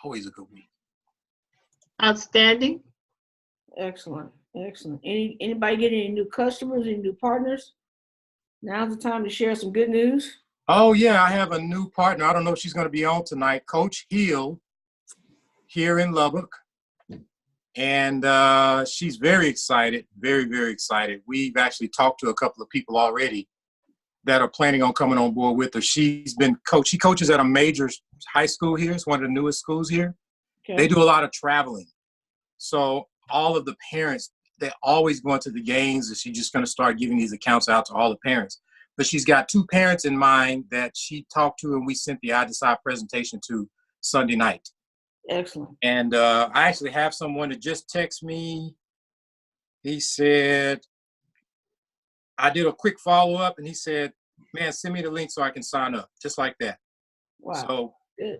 Always a good week. Outstanding. Excellent. Anybody get any new customers, any new partners? Now's the time to share some good news. Oh, yeah, I have a new partner. I don't know if she's going to be on tonight. Coach Hill here in Lubbock. And she's very excited, very, very excited. We've actually talked to a couple of people already that are planning on coming on board with her. She coaches at a major high school here. It's one of the newest schools here. Okay. They do a lot of traveling. So all of the parents, they're always going to the games, and she's just going to start giving these accounts out to all the parents. But she's got 2 parents in mind that she talked to, and we sent the I Decide presentation to Sunday night. Excellent. And I actually have someone that just texted me. He said, I did a quick follow-up, and he said, man, send me the link so I can sign up, just like that. Wow. So good.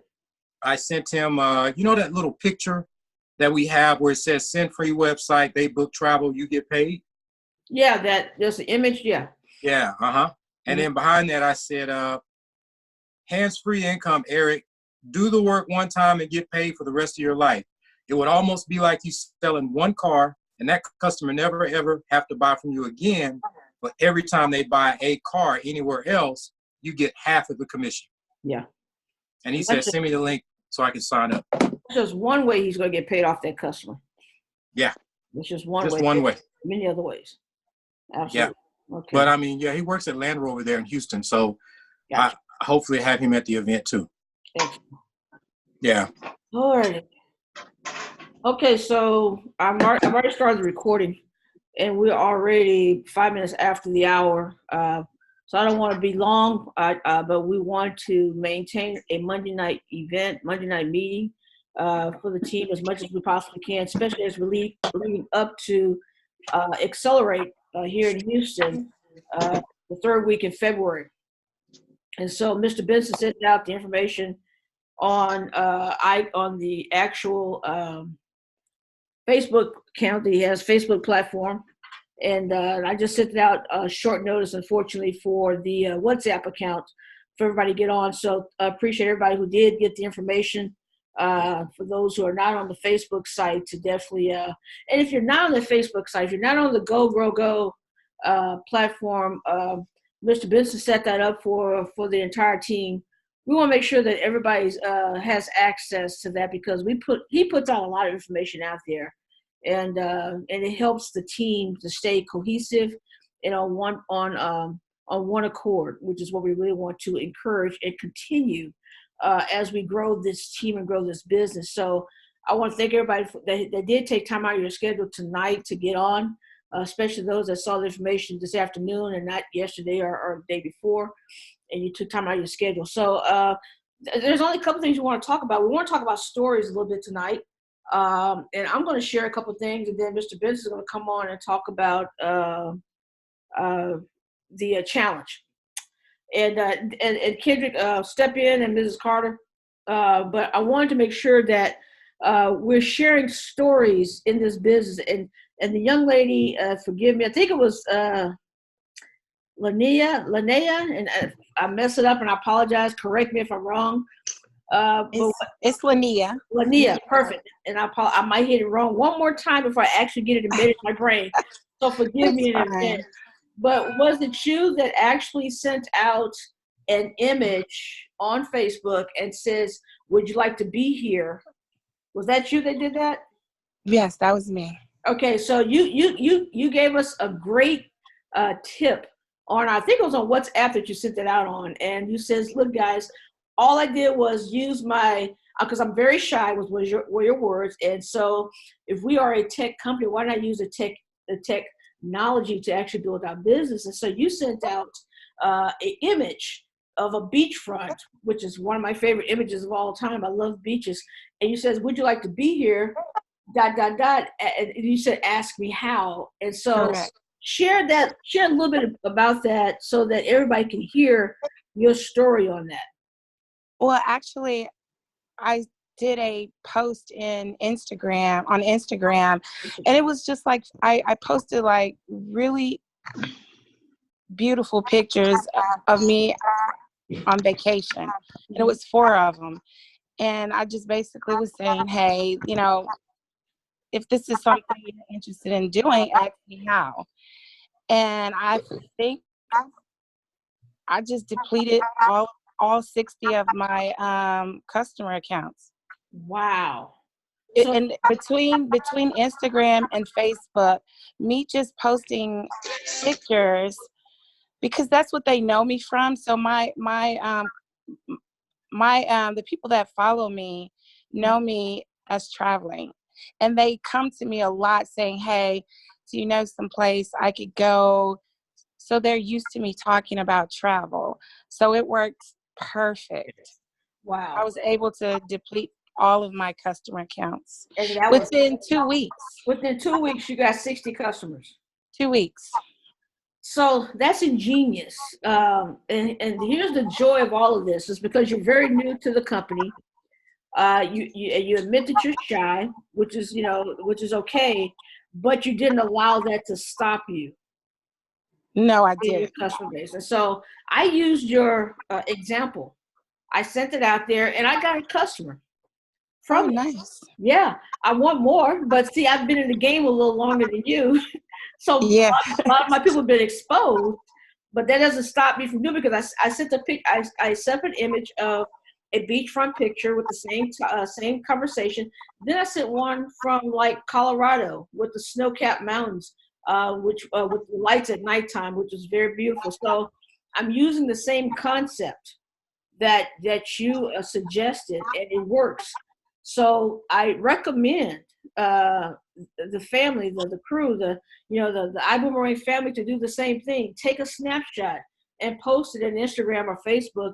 I sent him, you know that little picture that we have where it says send free website, they book travel, you get paid? Yeah, there's the image, yeah. Yeah, uh-huh. And then behind that I said, hands-free income, Eric. Do the work one time and get paid for the rest of your life. It would almost be like you selling one car and that customer never, ever have to buy from you again. But every time they buy a car anywhere else, you get half of the commission. Yeah. And he said, send me the link so I can sign up. That's just one way he's going to get paid off that customer. Yeah. It's just one way. Just one way. Many other ways. Absolutely. Yeah. Okay. But I mean, yeah, he works at Land Rover there in Houston. So gotcha. I hopefully have him at the event too. Excellent. Yeah. All right. Okay, so I've already started the recording, and we're already 5 minutes after the hour. So I don't want to be long, but we want to maintain a Monday night event, Monday night meeting for the team as much as we possibly can, especially as we're leading up to Accelerate here in Houston the 3rd week in February. And so Mr. Benson sent out the information on the actual Facebook account that he has, Facebook platform. And I just sent out a short notice, unfortunately, for the WhatsApp account for everybody to get on. So I appreciate everybody who did get the information. For those who are not on the Facebook site, to definitely, and if you're not on the Facebook site, if you're not on the Go Grow Go platform, Mr. Benson set that up for the entire team. We want to make sure that everybody has access to that because he puts out a lot of information out there, and it helps the team to stay cohesive and on one accord, which is what we really want to encourage and continue as we grow this team and grow this business. So I want to thank everybody that did take time out of your schedule tonight to get on, especially those that saw the information this afternoon and not yesterday or the day before, and you took time out of your schedule. So there's only a couple things we want to talk about. We want to talk about stories a little bit tonight. And I'm going to share a couple of things, and then Mr. Benson is going to come on and talk about the challenge. And Kendrick, step in, and Mrs. Carter. But I wanted to make sure that we're sharing stories in this business. And the young lady, forgive me, I think it was Linnea, and I mess it up and I apologize. Correct me if I'm wrong. It's Linnea. Linnea, perfect. And I might hit it wrong one more time before I actually get it embedded in my brain. So forgive me in advance. But was it you that actually sent out an image on Facebook and says, "Would you like to be here?" Was that you that did that? Yes, that was me. Okay, so you gave us a great tip on, I think it was on WhatsApp that you sent it out on, and you says, "Look, guys, all I did was use my, because I'm very shy," were your words. And so if we are a tech company, why not use the technology to actually build our business? And so you sent out an image of a beachfront, which is one of my favorite images of all time. I love beaches. And you said, "Would you like to be here? ... And you said, "Ask me how." And so Correct. share a little bit about that so that everybody can hear your story on that. Well, actually, I did a post on Instagram, and it was just like I posted like really beautiful pictures of me on vacation, and it was 4 of them. And I just basically was saying, hey, you know, if this is something you're interested in doing, ask me how. And I think I just depleted all 60 of my customer accounts. Wow. So And between Instagram and Facebook, me just posting pictures because that's what they know me from. So the people that follow me know me as traveling, and they come to me a lot saying, hey, do you know some place I could go? So they're used to me talking about travel, so it works perfect. wow. I was able to deplete all of my customer accounts And that was within 2 weeks. within 2 weeks. You got 60 customers. 2 weeks. So that's ingenious. And here's the joy of all of this is because you're very new to the company. You admit that you're shy, which is, which is okay, but you didn't allow that to stop you No, I in your didn't. customer base. And so I used your example. I sent it out there and I got a customer Oh, from it. nice. Yeah, I want more, but see, I've been in the game a little longer than you. So Yeah. a lot of my people have been exposed, but that doesn't stop me from doing it because I sent I sent an image of a beachfront picture with the same conversation. Then I sent one from like Colorado with the snow-capped mountains, which with the lights at nighttime, which is very beautiful. So I'm using the same concept that you suggested, and it works. So I recommend the family, the crew, the iBoomerang family to do the same thing. Take a snapshot and post it on Instagram or Facebook,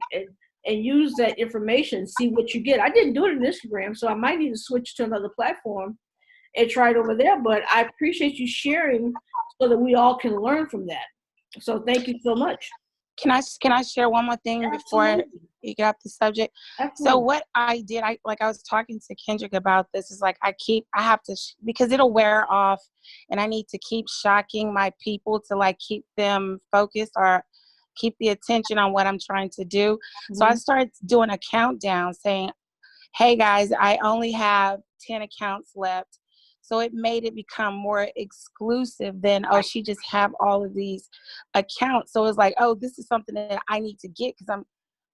and use that information. See what you get. I didn't do it on Instagram, so I might need to switch to another platform and try it over there. But I appreciate you sharing so that we all can learn from that. So thank you so much. Can I share one more thing before you get off the subject? Absolutely. So what I did, I was talking to Kendrick about this, is like I have to, because it'll wear off, and I need to keep shocking my people to like keep them focused or keep the attention on what I'm trying to do. Mm-hmm. So I started doing a countdown saying, hey guys, I only have 10 accounts left. So it made it become more exclusive than, oh, she just have all of these accounts. So it's like, oh, this is something that I need to get because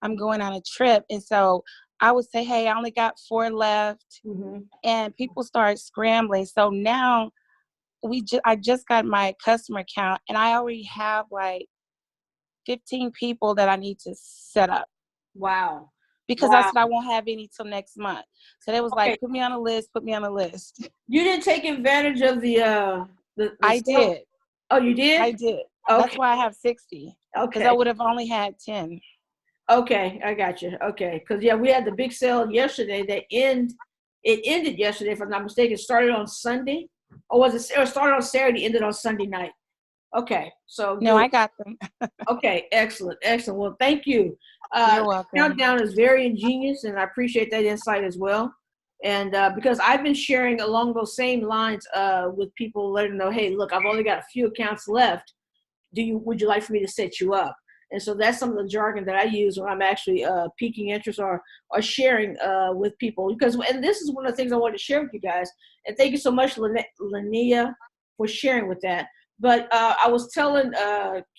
I'm going on a trip. And so I would say, hey, I only got 4 left. Mm-hmm. And people start scrambling. So now I just got my customer account, and I already have like 15 people that I need to set up. Wow. Because I said I won't have any till next month. So they was like, put me on a list. You didn't take advantage of the I did. Oh, you did? I did. Okay. That's why I have 60. Okay. Because I would have only had 10. Okay, I got you. Okay, because we had the big sale yesterday. It ended yesterday, if I'm not mistaken. It started on Sunday. Or was it? Or started on Saturday, ended on Sunday night. Okay, so no, I got them. Okay, excellent. Well, thank you. You're welcome. Countdown is very ingenious, and I appreciate that insight as well. And because I've been sharing along those same lines with people, letting them know, hey, look, I've only got a few accounts left. Would you like for me to set you up? And so that's some of the jargon that I use when I'm actually piquing interest or sharing with people. And this is one of the things I wanted to share with you guys. And thank you so much, Linnea, for sharing with that. But I was telling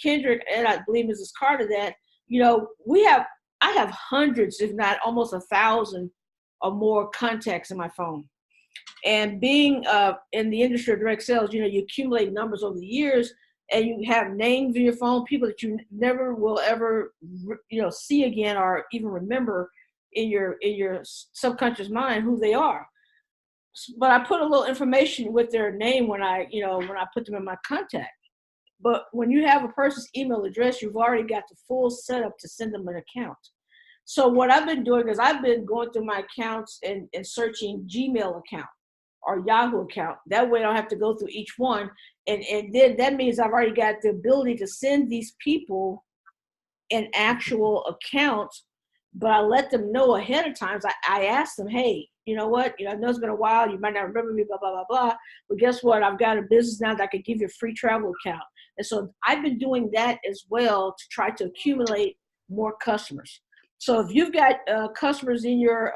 Kendrick and I believe Mrs. Carter that, I have hundreds, if not almost 1,000 or more contacts in my phone. And being in the industry of direct sales, you accumulate numbers over the years, and you have names in your phone, people that you never will ever, see again or even remember in your subconscious mind who they are. But I put a little information with their name when I put them in my contact. But when you have a person's email address, you've already got the full setup to send them an account. So what I've been doing is I've been going through my accounts and searching Gmail account or Yahoo account. That way I don't have to go through each one. And then that means I've already got the ability to send these people an actual account, but I let them know ahead of time. I ask them, hey, you know what? I know it's been a while. You might not remember me, blah, blah, blah, blah. But guess what? I've got a business now that I could give you a free travel account. And so I've been doing that as well to try to accumulate more customers. So if you've got customers in your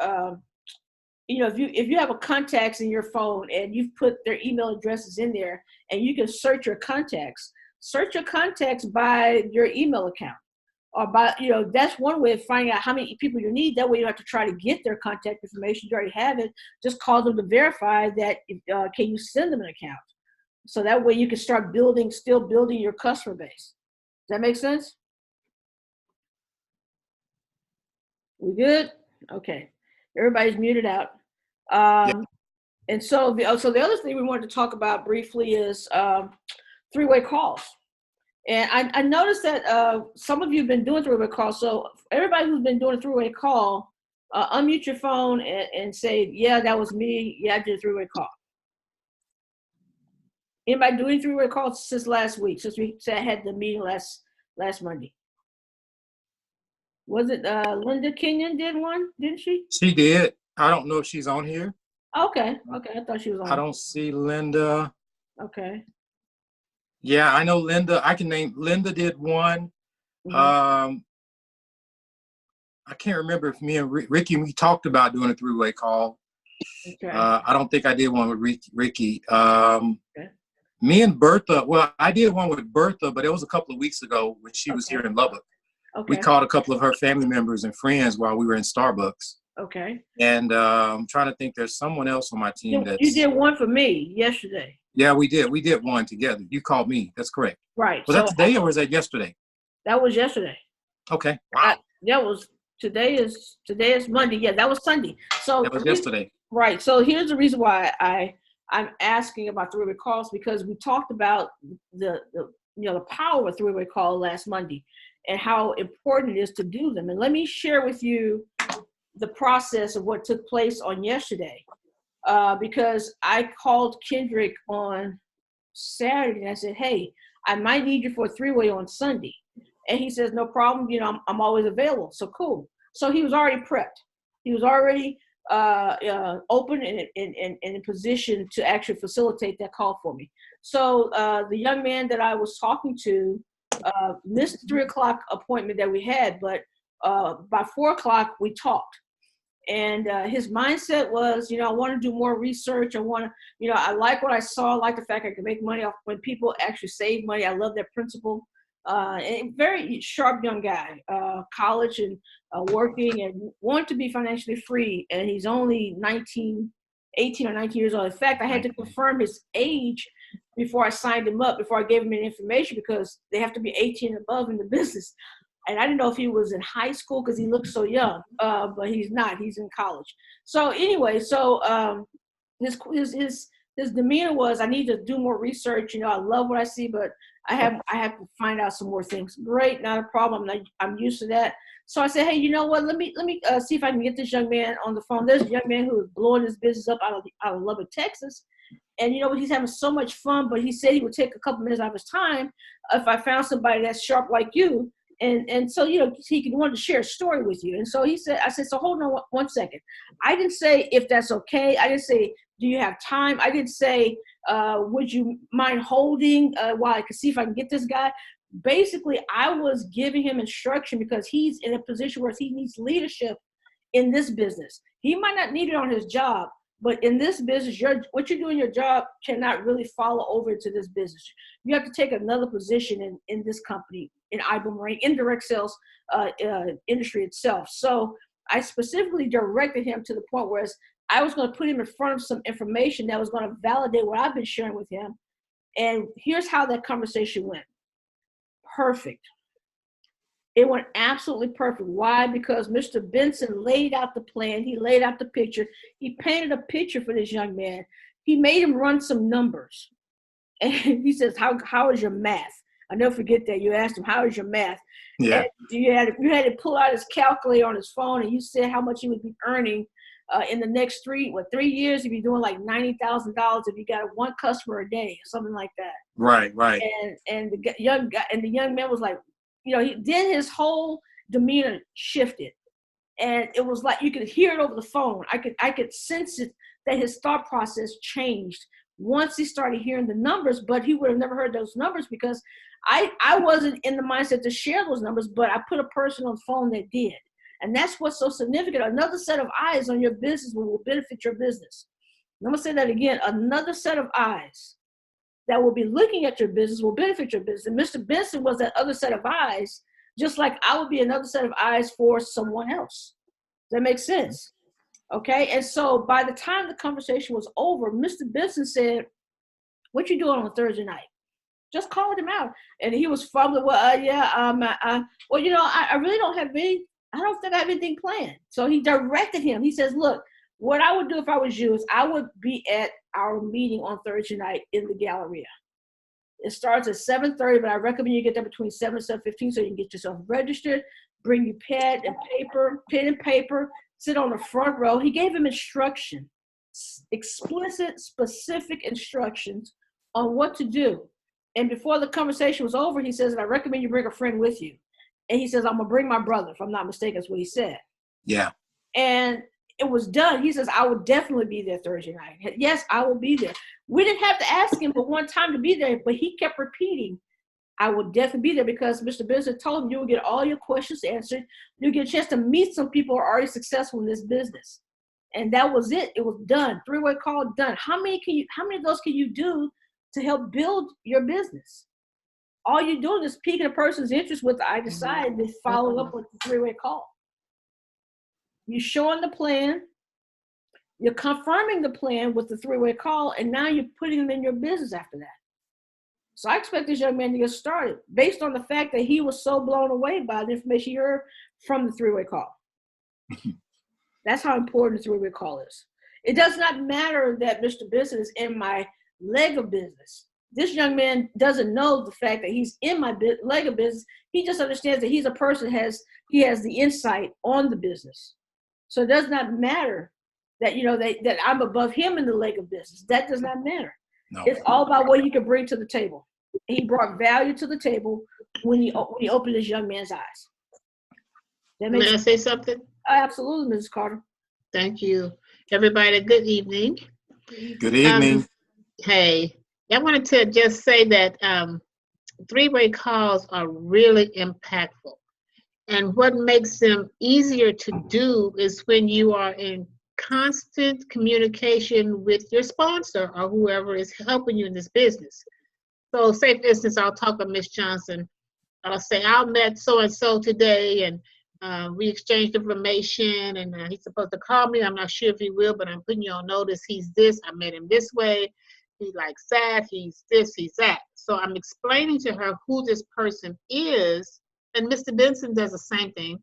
if you have a contacts in your phone and you've put their email addresses in there, and you can search your contacts by your email account, or by, that's one way of finding out how many people you need. That way you don't have to try to get their contact information. You already have it. Just call them to verify that, can you send them an account? So that way you can start still building your customer base. Does that make sense? We good? Okay. Everybody's muted out. And so the other thing we wanted to talk about briefly is three-way calls. And I noticed that some of you have been doing three-way calls. So everybody who's been doing a three-way call, unmute your phone and say, yeah, that was me. Yeah, I did a three-way call. Anybody doing three-way calls since last week, since we had the meeting last Monday? Was it Linda Kenyon did one, didn't she? She did. I don't know if she's on here. Okay. I thought she was on. I don't see Linda. Okay. Yeah, I know Linda. I can name Linda did one. Mm-hmm. I can't remember if me and Ricky, we talked about doing a three-way call. Okay. I don't think I did one with Ricky. Okay. Me and Bertha, well, I did one with Bertha, but it was a couple of weeks ago when she was here in Lubbock. Okay. We called a couple of her family members and friends while we were in Starbucks. Okay. And I'm trying to think, there's someone else on my team that's... You did one for me yesterday. Yeah, we did. We did one together. You called me. That's correct. Right. Was that today or was that yesterday? That was yesterday. Okay. Wow. Today is Monday. Yeah, that was Sunday. So that was yesterday. Right. So here's the reason why I'm asking about three-way calls, because we talked about the power of three-way call last Monday and how important it is to do them. And let me share with you the process of what took place on yesterday, because I called Kendrick on Saturday and I said, hey, I might need you for a three-way on Sunday. And he says, no problem. I'm always available. So cool. So he was already prepped. He was already open and in position to actually facilitate that call for me. So the young man that I was talking to missed the 3 o'clock appointment that we had, but by 4 o'clock we talked. And his mindset was, I want to do more research. I want to, I like what I saw. I like the fact I can make money off when people actually save money. I love that principle. And very sharp young guy, college and working and want to be financially free. And he's only 18 or 19 years old. In fact, I had to confirm his age before I signed him up, before I gave him any information, because they have to be 18 and above in the business. And I didn't know if he was in high school because he looked so young, but he's not. He's in college. So anyway, his demeanor was, I need to do more research. I love what I see, but I have to find out some more things. Great, not a problem. I'm used to that. So I said, hey, you know what? Let me see if I can get this young man on the phone. There's a young man who is blowing his business up out of Lubbock, Texas. And he's having so much fun, but he said he would take a couple minutes out of his time if I found somebody that's sharp like you. And so, he wanted to share a story with you. And so I said, so hold on one second. I didn't say if that's okay. I didn't say, do you have time? I didn't say, would you mind holding while I could see if I can get this guy? Basically, I was giving him instruction because he's in a position where he needs leadership in this business. He might not need it on his job, but in this business, what you do in your job cannot really follow over to this business. You have to take another position in this company, in iBoomerang, indirect sales industry itself. So I specifically directed him to the point where I was going to put him in front of some information that was going to validate what I've been sharing with him. And here's how that conversation went. Perfect. It went absolutely perfect. Why? Because Mr. Benson laid out the plan. He laid out the picture. He painted a picture for this young man. He made him run some numbers. And he says, how is your math? I'll never forget that. You asked him, how is your math? Yeah. And you had to pull out his calculator on his phone, and you said how much he would be earning in the next 3 years. He'd be doing like $90,000 if you got one customer a day, something like that. Right. And the young man was like, then his whole demeanor shifted, and it was like you could hear it over the phone. I could sense it, that his thought process changed once he started hearing the numbers. But he would have never heard those numbers because I wasn't in the mindset to share those numbers. But I put a person on the phone that did, And that's what's so significant. Another set of eyes on your business will benefit your business. And I'm going to say that again. Another set of eyes that will be looking at your business will benefit your business. And Mr. Benson was that other set of eyes, just like I would be another set of eyes for someone else. Does that make sense? Okay. And so by the time the conversation was over, Mr. Benson said, "What you doing on Thursday night?" Just called him out. And he was fumbling. Well, I really don't have I don't think I have anything planned. So he directed him. He says, "Look, what I would do if I was you is I would be at our meeting on Thursday night in the Galleria. It starts at 7:30, but I recommend you get there between 7 and 7:15 so you can get yourself registered. Bring your pen and paper, sit on the front row." He gave him instruction, explicit, specific instructions on what to do. And before the conversation was over, he says, "I recommend you bring a friend with you." And he says, "I'm going to bring my brother," if I'm not mistaken. That's what he said. Yeah. And it was done. He says, "I will definitely be there Thursday night." Yes, I will be there. We didn't have to ask him but one time to be there, but he kept repeating, "I will definitely be there," because Mr. Benson told him you will get all your questions answered. You'll get a chance to meet some people who are already successful in this business. And that was it. It was done. Three-way call, done. How many of those can you do to help build your business? All you're doing is piquing a person's interest with, "I decided," to follow up with the three-way call. You're showing the plan, you're confirming the plan with the three-way call, and now you're putting them in your business after that. So I expect this young man to get started based on the fact that he was so blown away by the information he heard from the three-way call. That's how important the three-way call is. It does not matter that Mr. Benson is in my leg of business. This young man doesn't know the fact that he's in my leg of business. He just understands that he's a person he has the insight on the business. So it does not matter that, that I'm above him in the leg of business. That does not matter. No. It's all about what you can bring to the table. He brought value to the table when he opened this young man's eyes. May I say something? Absolutely, Mrs. Carter. Thank you. Everybody, good evening. Good evening. Hey, I wanted to just say that three-way calls are really impactful. And what makes them easier to do is when you are in constant communication with your sponsor or whoever is helping you in this business. So say, for instance, I'll talk to Ms. Johnson. I'll say, "I met so-and-so today, and we exchanged information, and he's supposed to call me. I'm not sure if he will, but I'm putting you on notice. He's this. I met him this way. He likes that. He's this. He's that." So I'm explaining to her who this person is, and Mr. Benson does the same thing,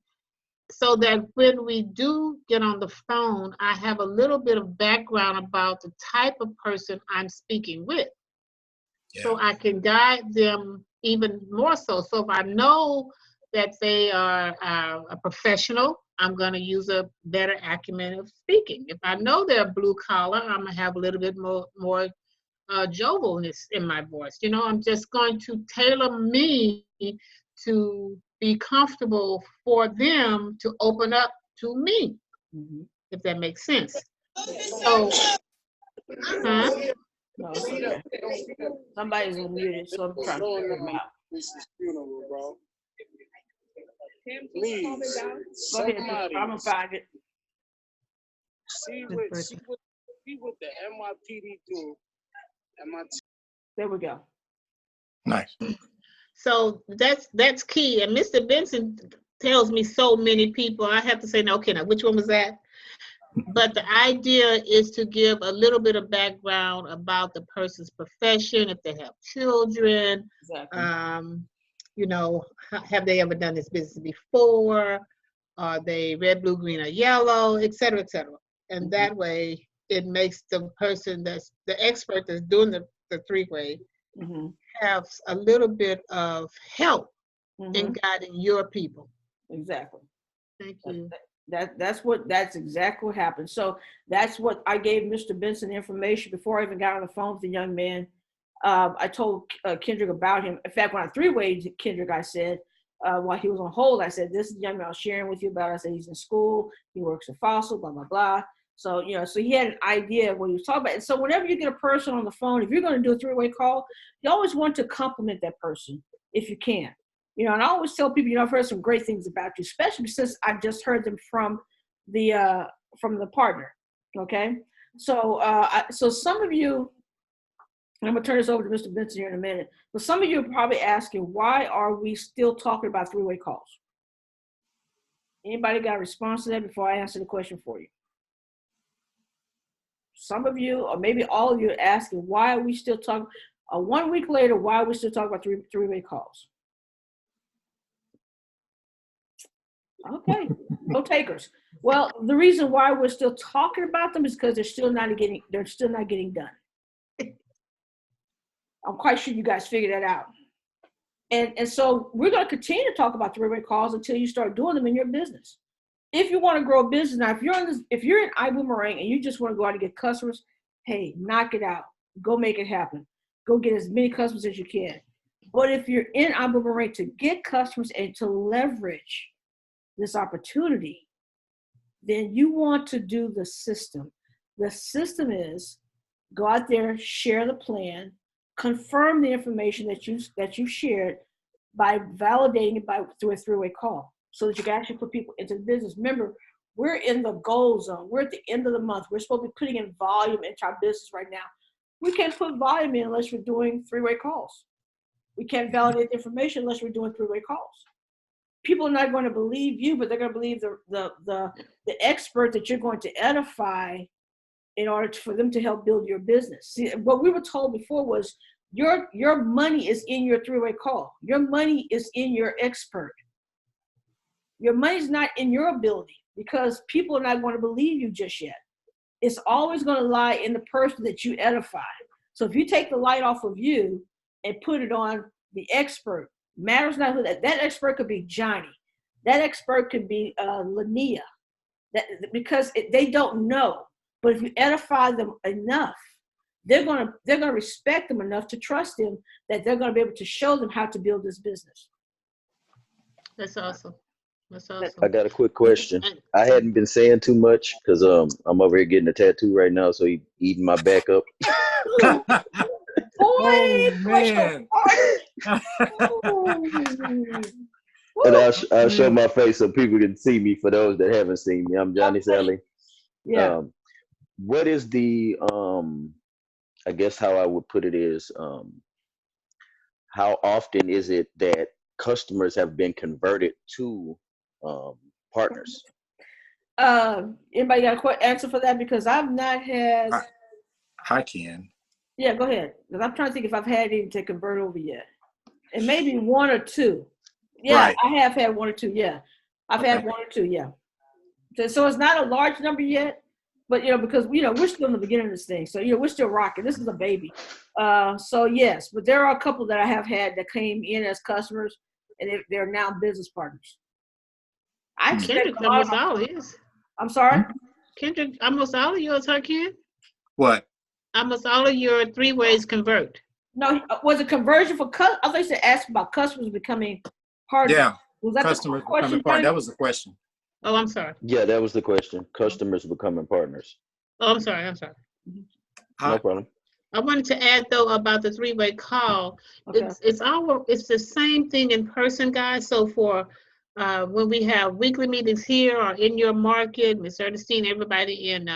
so that when we do get on the phone, I have a little bit of background about the type of person I'm speaking with. Yeah. So I can guide them even more so. So if I know that they are a professional, I'm going to use a better acumen of speaking. If I know they're blue collar, I'm going to have a little bit more jovialness in my voice. I'm just going to tailor me to be comfortable for them to open up to me, if that makes sense. So, No, okay. Somebody's unmuted, so I'm trying to figure them out. Please, Go ahead, I'm gonna find it. See what the NYPD do. There we go. Nice. So that's key. And Mr. Benson tells me so many people, I have to say, no, okay, now which one was that? But the idea is to give a little bit of background about the person's profession, if they have children, Exactly. Have they ever done this business before? Are they red, blue, green, or yellow, et cetera, et cetera. And that way it makes the person that's the expert that's doing the three-way have a little bit of help in guiding your people. Exactly. Thank you. That's exactly what happened. So that's what I gave Mr. Benson information before I even got on the phone with the young man. I told Kendrick about him. In fact, when I three-wayed Kendrick, I said, while he was on hold, I said, "This is the young man I was sharing with you about." I said, "He's in school. He works at Fossil, blah, blah, blah." So, so he had an idea of what he was talking about. And so whenever you get a person on the phone, if you're going to do a three-way call, you always want to compliment that person if you can. You know, and I always tell people, you know, I've heard some great things about you, especially since I just heard them from the partner. Okay, so so some of you, and I'm gonna turn this over to Mr. Benson here in a minute. But some of you are probably asking, why are we still talking about three-way calls? Anybody got a response to that before I answer the question for you? Some of you, or maybe all of you, are asking, why are we still talking? 1 week later, why are we still talking about three-way calls? Okay, no takers. Well, the reason why we're still talking about them is because they're still not getting done. I'm quite sure you guys figured that out. And so we're going to continue to talk about three-way calls until you start doing them in your business. If you want to grow a business, now if you're in iBoomerang and you just want to go out and get customers, hey, knock it out. Go make it happen. Go get as many customers as you can. But if you're in iBoomerang to get customers and to leverage this opportunity, then you want to do the system. The system is go out there, share the plan, confirm the information that you shared by validating it through a three-way call, so that you can actually put people into the business. Remember, we're in the goal zone. We're at the end of the month. We're supposed to be putting in volume into our business right now. We can't put volume in unless we're doing three-way calls. We can't validate the information unless we're doing three-way calls. People are not going to believe you, but they're going to believe the expert that you're going to edify in order for them to help build your business. See, what we were told before was your money is in your three-way call. Your money is in your expert. Your money's not in your ability, because people are not going to believe you just yet. It's always going to lie in the person that you edify. So if you take the light off of you and put it on the expert, matters not who that expert could be. Johnny. That expert could be Lania. Because they don't know. But if you edify them enough, they're gonna respect them enough to trust them, that they're gonna be able to show them how to build this business. That's awesome. That's awesome. I got a quick question. I hadn't been saying too much because I'm over here getting a tattoo right now, so he eating my back up. Oh, man. And I'll show my face so people can see me. For those that haven't seen me, I'm Johnny Sally. Yeah. What is the I guess how I would put it is, how often is it that customers have been converted to partners? Anybody got a quick answer for that? Because I've not had. I can. Yeah, go ahead. Because I'm trying to think if I've had any to convert over yet. And maybe one or two. Yeah, Right. I have had one or two. Yeah, I've had one or two. Yeah. So it's not a large number yet, but because we're still in the beginning of this thing, so we're still rocking. This is a baby. So yes, but there are a couple that I have had that came in as customers, and they're now business partners. I Kendrick, almost all is. I'm sorry? Kendrick, almost all of yours, huh, Ken? What? Almost all of your three ways convert. No, was it conversion for I thought you said ask about customers becoming partners. Yeah. Was that Customers the question? becoming partners. That was the question. Oh, I'm sorry. Yeah, that was the question. Customers becoming partners. Oh, I'm sorry. No problem. I wanted to add though about the three-way call. Okay. It's the same thing in person, guys. So for when we have weekly meetings here or in your market, Ms. Ernestine, everybody in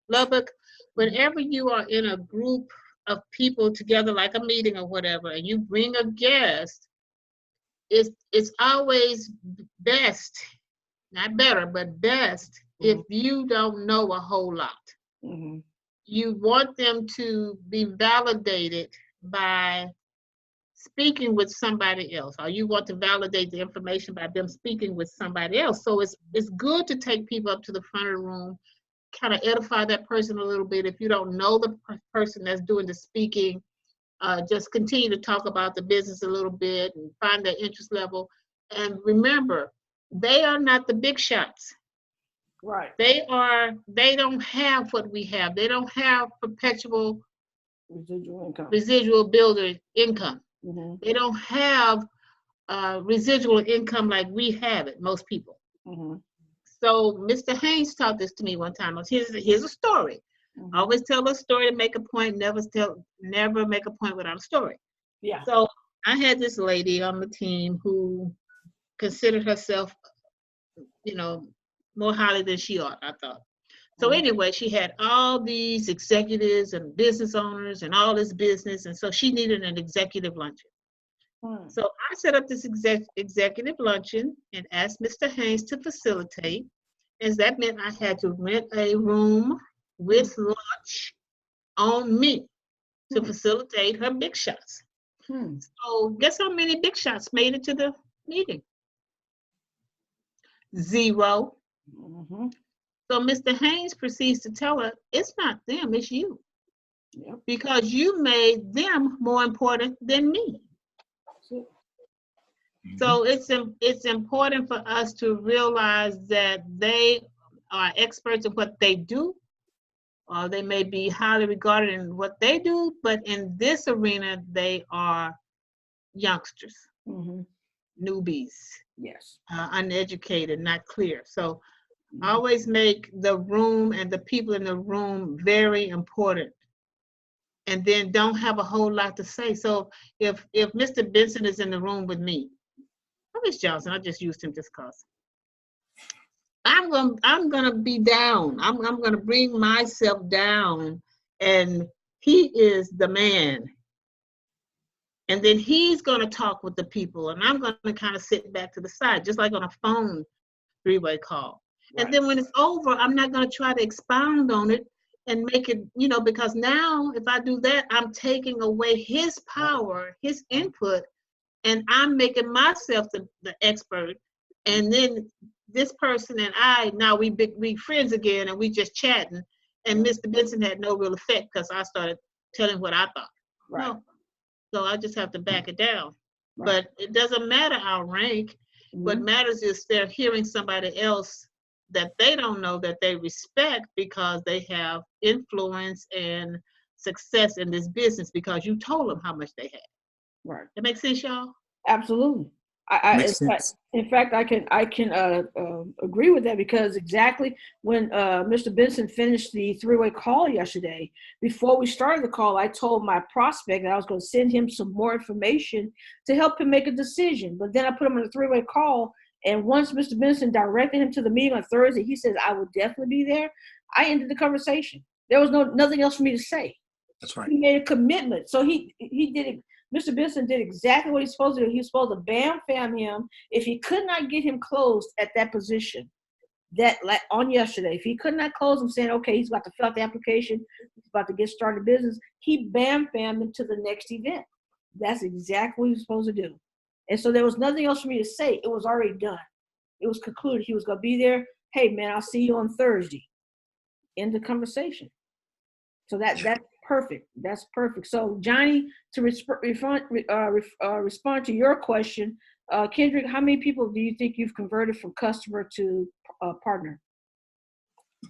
Lubbock, whenever you are in a group of people together, like a meeting or whatever, and you bring a guest, it's always best, not better, but best, if you don't know a whole lot. Mm-hmm. You want them to be validated by speaking with somebody else, or you want to validate the information by them speaking with somebody else. So it's good to take people up to the front of the room, kind of edify that person a little bit. If you don't know the person that's doing the speaking, just continue to talk about the business a little bit and find their interest level. And remember, they are not the big shots. Right. They don't have what we have. They don't have perpetual residual builder income. Mm-hmm. They don't have residual income like we have it, most people. Mm-hmm. So Mr. Haynes taught this to me one time. Here's a story. Mm-hmm. Always tell a story to make a point, never make a point without a story. Yeah. So I had this lady on the team who considered herself, you know, more highly than she ought, I thought. So anyway, she had all these executives and business owners and all this business, and so she needed an executive luncheon. So I set up this executive luncheon and asked Mr. Haynes to facilitate, as that meant I had to rent a room with lunch on me to facilitate her big shots. So guess how many big shots made it to the meeting? 0. So Mr. Haynes proceeds to tell her, it's not them, it's you. Yep. Because you made them more important than me. So it's important for us to realize that they are experts in what they do, or they may be highly regarded in what they do, but in this arena, they are youngsters, newbies, Yes. uneducated, not clear. So always make the room and the people in the room very important. And then don't have a whole lot to say. So if Mr. Benson is in the room with me, Miss Johnson, I just used him just cause. I'm gonna be down. I'm gonna bring myself down, and he is the man. And then he's gonna talk with the people, and I'm gonna kind of sit back to the side, just like on a phone three-way call. Right. And then when it's over, I'm not gonna try to expound on it and make it, because now if I do that, I'm taking away his power, his input, and I'm making myself the expert. And then this person and I, now we friends again, and we just chatting. And Mr. Benson had no real effect because I started telling what I thought. Right. No. So I just have to back it down. Right. But it doesn't matter our rank. What matters is they're hearing somebody else that they don't know, that they respect, because they have influence and success in this business because you told them how much they had. Right. That makes sense, y'all? Absolutely. Makes sense. In fact, I can agree with that, because exactly when Mr. Benson finished the three-way call yesterday, before we started the call, I told my prospect that I was going to send him some more information to help him make a decision. But then I put him on a three-way call, and once Mr. Benson directed him to the meeting on Thursday, he says, I will definitely be there. I ended the conversation. There was nothing else for me to say. That's right. He made a commitment. So he did it. Mr. Benson did exactly what he's supposed to do. He was supposed to bam him. If he could not get him closed at that position, on yesterday, if he could not close him saying, okay, he's about to fill out the application, he's about to get started business, he bam him to the next event. That's exactly what he was supposed to do. And so there was nothing else for me to say. It was already done. It was concluded. He was going to be there. Hey, man, I'll see you on Thursday. End the conversation. So that's perfect. That's perfect. So Johnny, to respond to your question, Kendrick, how many people do you think you've converted from customer to partner?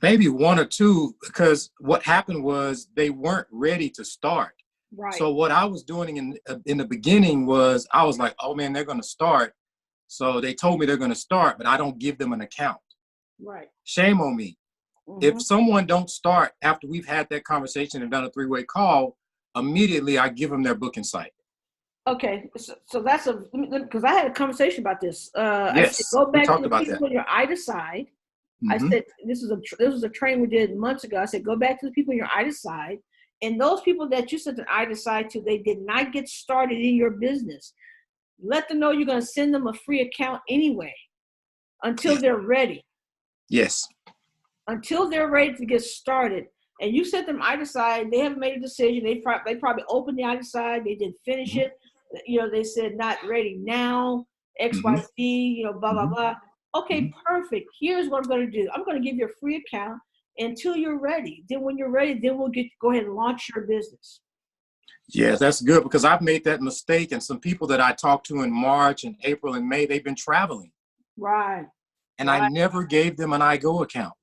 Maybe 1 or 2, because what happened was they weren't ready to start. Right. So what I was doing in the beginning was I was like, oh man, they're going to start. So they told me they're going to start, but I don't give them an account. Right. Shame on me. If someone don't start after we've had that conversation and done a three-way call, immediately I give them their booking site. Okay, so that's because I had a conversation about this. Yes, I said, go back we talked to the about people that. on your IDA side. I said this was a train we did months ago. I said go back to the people on your IDA side, and those people that you sent an IDA side to, they did not get started in your business. Let them know you're going to send them a free account anyway, until they're ready. Yes. Until they're ready to get started. And you sent them IDA side, they haven't made a decision. They probably opened the IDA side, they didn't finish it. They said not ready now, XYZ, blah, blah, blah. Okay, perfect. Here's what I'm going to do. I'm going to give you a free account until you're ready. Then when you're ready, then we'll go ahead and launch your business. Yes, that's good, because I've made that mistake, and some people that I talked to in March and April and May, they've been traveling. Right. And I never gave them an iGo account.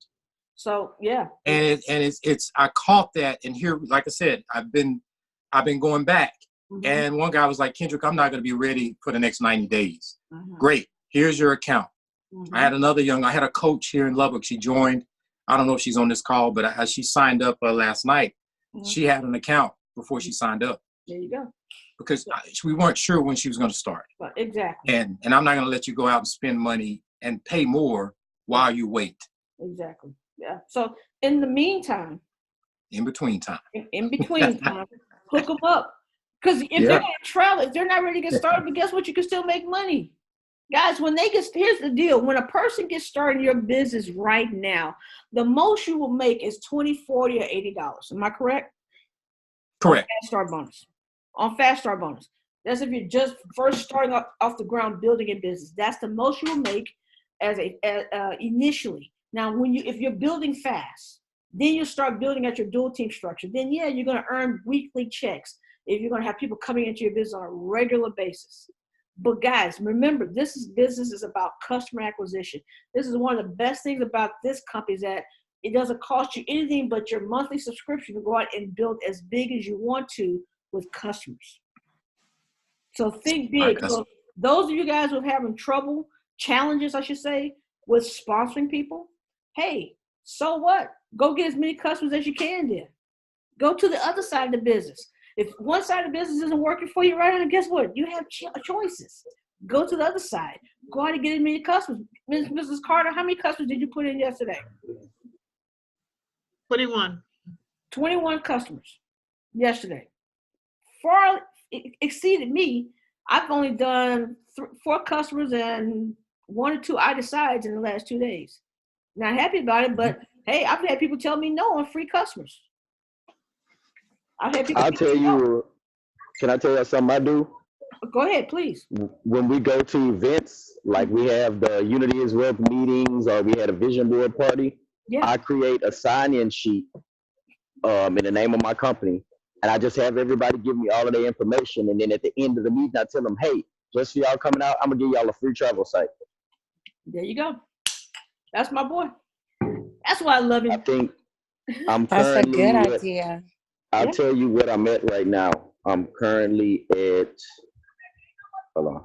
So yeah. And it's I caught that, and here, like I said, I've been going back. And one guy was like, Kendrick, I'm not going to be ready for the next 90 days. Great. Here's your account. I had I had a coach here in Lubbock. She joined. I don't know if she's on this call, but she signed up last night. She had an account before she signed up. There you go. because we weren't sure when she was going to start. But exactly. And I'm not going to let you go out and spend money and pay more while you wait. Exactly. Yeah. So in the meantime, In between time. in between time, hook them up. Because if they're going to travel, if they're not ready to get started, but guess what? You can still make money. Guys, when they get, here's the deal. When a person gets started in your business right now, the most you will make is $20, $40, or $80. Am I correct? Correct. Fast start bonus. On fast start bonus. That's if you're just first starting off the ground building a business. That's the most you will make as initially. Now, if you're building fast, then you start building at your dual team structure. Then yeah, you're going to earn weekly checks if you're going to have people coming into your business on a regular basis. But guys, remember, business is about customer acquisition. This is one of the best things about this company is that it doesn't cost you anything but your monthly subscription to go out and build as big as you want to with customers. So think big. So those of you guys who are having trouble, challenges, I should say, with sponsoring people, hey, so what? Go get as many customers as you can then. Go to the other side of the business. If one side of the business isn't working for you right now, guess what? You have choices. Go to the other side. Go out and get as many customers. Mrs. Carter, how many customers did you put in yesterday? 21. 21 customers yesterday. Far exceeded me. I've only done 4 customers and 1 or 2 either sides in the last 2 days. Not happy about it, but hey, I've had people tell me no on free customers. I'll tell you, can I tell you something I do? Go ahead, please. When we go to events, like we have the Unity is Wealth meetings or we had a vision board party, I create a sign-in sheet in the name of my company, and I just have everybody give me all of their information, and then at the end of the meeting, I tell them, hey, just for y'all coming out, I'm going to give y'all a free travel site. There you go. That's my boy. That's why I love him. I think I'm That's a currently good idea. I'll tell you what I'm at right now. I'm currently at, hold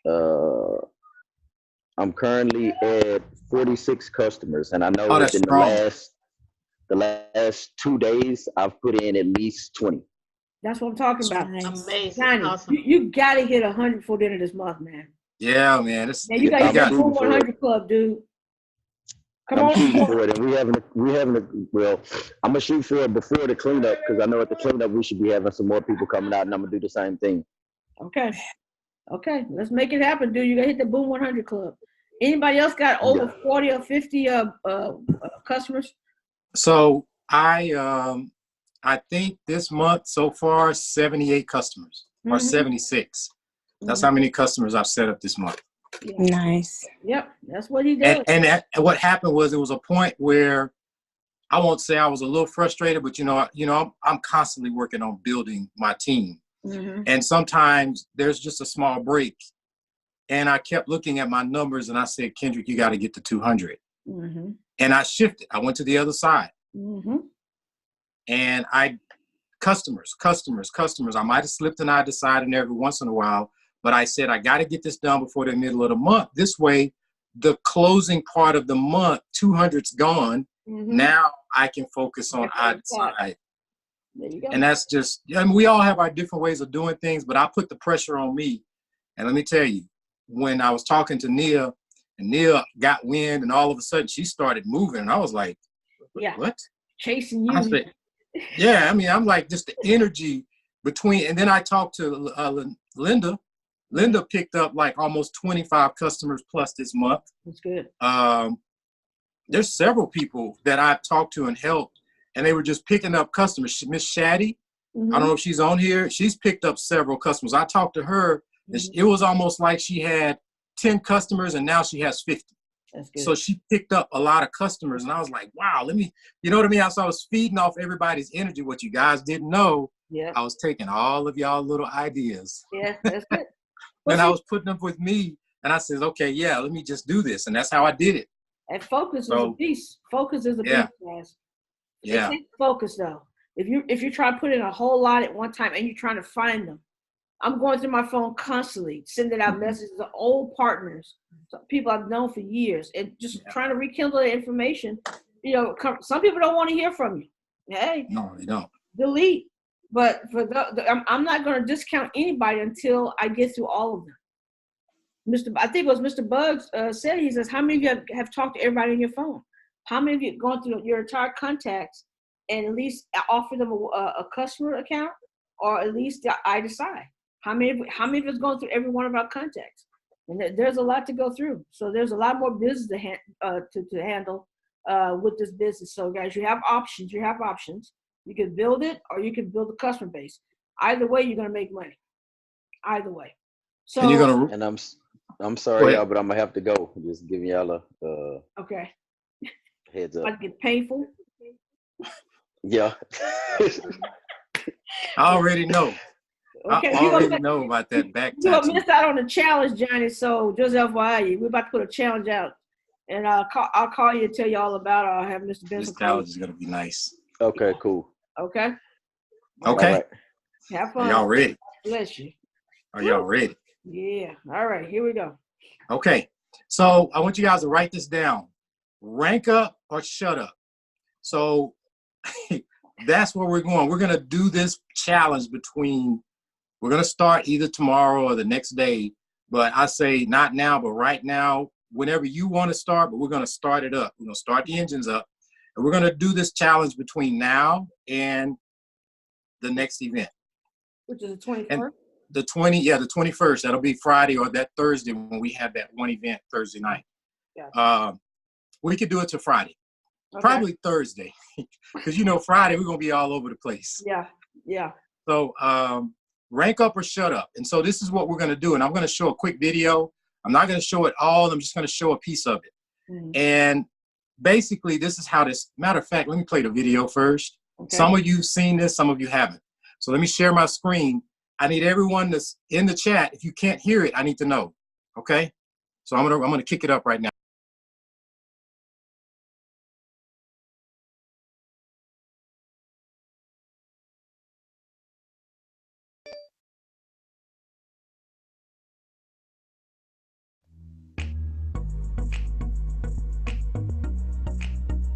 on. I'm currently at 46 customers, and I know within the last 2 days, I've put in at least 20. That's what I'm talking about. Nice. Amazing. Johnny, Awesome. you got to hit 100 for dinner this month, man. Yeah, man. You got to get the 100 club, dude. I'm shooting for it, and we having well, I'm gonna shoot for it before the cleanup because I know at the cleanup we should be having some more people coming out, and I'm gonna do the same thing. Okay, let's make it happen, dude. You gotta hit the Boom 100 club. Anybody else got over 40 or 50 customers? So I think this month so far 78 customers or 76. That's how many customers I've set up this month. Yeah. Nice. Yep, that's what he does. And what happened was it was a point where I won't say I was a little frustrated, but I'm constantly working on building my team. And sometimes there's just a small break. And I kept looking at my numbers and I said, Kendrick, you got to get to 200. And I shifted. I went to the other side. And customers. I might have slipped and I decided every once in a while, but I said, I got to get this done before the middle of the month. This way, the closing part of the month, 200's gone. Now I can focus on either side. There you go. And that's just, we all have our different ways of doing things, but I put the pressure on me. And let me tell you, when I was talking to Nia, and Nia got wind, and all of a sudden she started moving, and I was like, what? Chasing you. I said, I'm like, just the energy between, and then I talked to Linda. Linda picked up like almost 25 customers plus this month. That's good. There's several people that I've talked to and helped, and they were just picking up customers. Miss Shaddy, I don't know if she's on here. She's picked up several customers. I talked to her. It was almost like she had 10 customers, and now she has 50. That's good. So she picked up a lot of customers, and I was like, wow, you know what I mean? So I was feeding off everybody's energy. What you guys didn't know, I was taking all of y'all little ideas. Yeah, that's good. And I was putting them with me, and I said, okay, let me just do this. And that's how I did it. And focus is a beast. Focus is a beast, guys. Yeah. Focus, though. If you try to put in a whole lot at one time and you're trying to find them, I'm going through my phone constantly, sending out messages to old partners, people I've known for years, and just trying to rekindle the information. Some people don't want to hear from you. Hey. No, they don't. Delete. But for I'm not going to discount anybody until I get through all of them. I think it was Mr. Bugs said, he says, how many of you have talked to everybody on your phone? How many of you have gone through your entire contacts and at least offer them a customer account, or at least I decide? How many of us gone through every one of our contacts? And there's a lot to go through. So there's a lot more business to handle with this business. So guys, you have options. You can build it, or you can build a customer base. Either way, you're going to make money. Either way. So, and you're gonna. And I'm sorry, y'all, but I'm gonna have to go. Just giving y'all a okay. Heads up. Might get painful. Yeah. I already know. Okay, I already know about that back you tattoo. missed out on the challenge, Johnny. So just FYI, we're about to put a challenge out, and I'll call you and tell you all about it. I'll have Mr. Benson. This challenge is gonna be nice. Okay, cool. Okay. Okay. Right. Have fun. Are y'all ready? Bless you. Are y'all ready? Yeah. All right. Here we go. Okay. So I want you guys to write this down. Rank up or shut up. So that's where we're going. We're gonna do this challenge between. We're going to start either tomorrow or the next day, but I say not now, but right now, whenever you want to start, but we're going to start it up. We're going to start the engines up, and we're going to do this challenge between now and the next event. Which is the 21st? And the 21st. That'll be Friday or that Thursday when we have that one event Thursday night. Yeah. We could do it to Friday. Okay. Probably Thursday, because Friday we're going to be all over the place. Yeah. Yeah. So, rank up or shut up. And so this is what we're going to do. And I'm going to show a quick video. I'm not going to show it all. I'm just going to show a piece of it. Mm-hmm. And basically, this is how this, matter of fact, let me play the video first. Okay. Some of you have seen this, some of you haven't. So let me share my screen. I need everyone that's in the chat. If you can't hear it, I need to know. Okay? So I'm going to kick it up right now.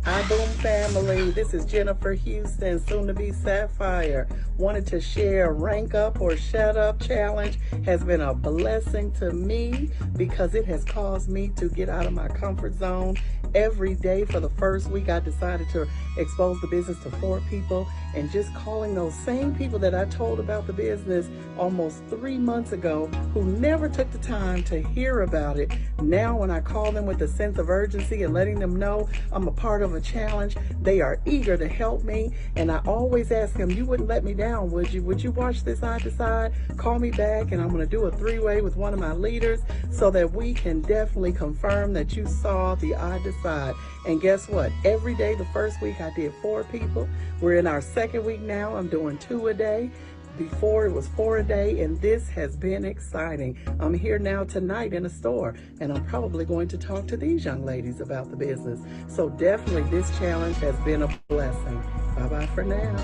Hi, Boom family. This is Jennifer Houston, soon to be Sapphire. Wanted to share Rank Up or Shut Up challenge. Has been a blessing to me because it has caused me to get out of my comfort zone. Every day for the first week, I decided to expose the business to 4 people, and just calling those same people that I told about the business almost 3 months ago who never took the time to hear about it. Now when I call them with a sense of urgency and letting them know I'm a part of a challenge, they are eager to help me. And I always ask them, you wouldn't let me down, would you? Would you watch this I Decide? Call me back and I'm going to do a 3-way with one of my leaders so that we can definitely confirm that you saw the I Decide. And guess what? Every day, the first week I did 4 people. We're in our second week now. I'm doing 2 a day. Before it was 4 a day, and this has been exciting. I'm here now tonight in a store, and I'm probably going to talk to these young ladies about the business. So definitely this challenge has been a blessing. Bye-bye for now.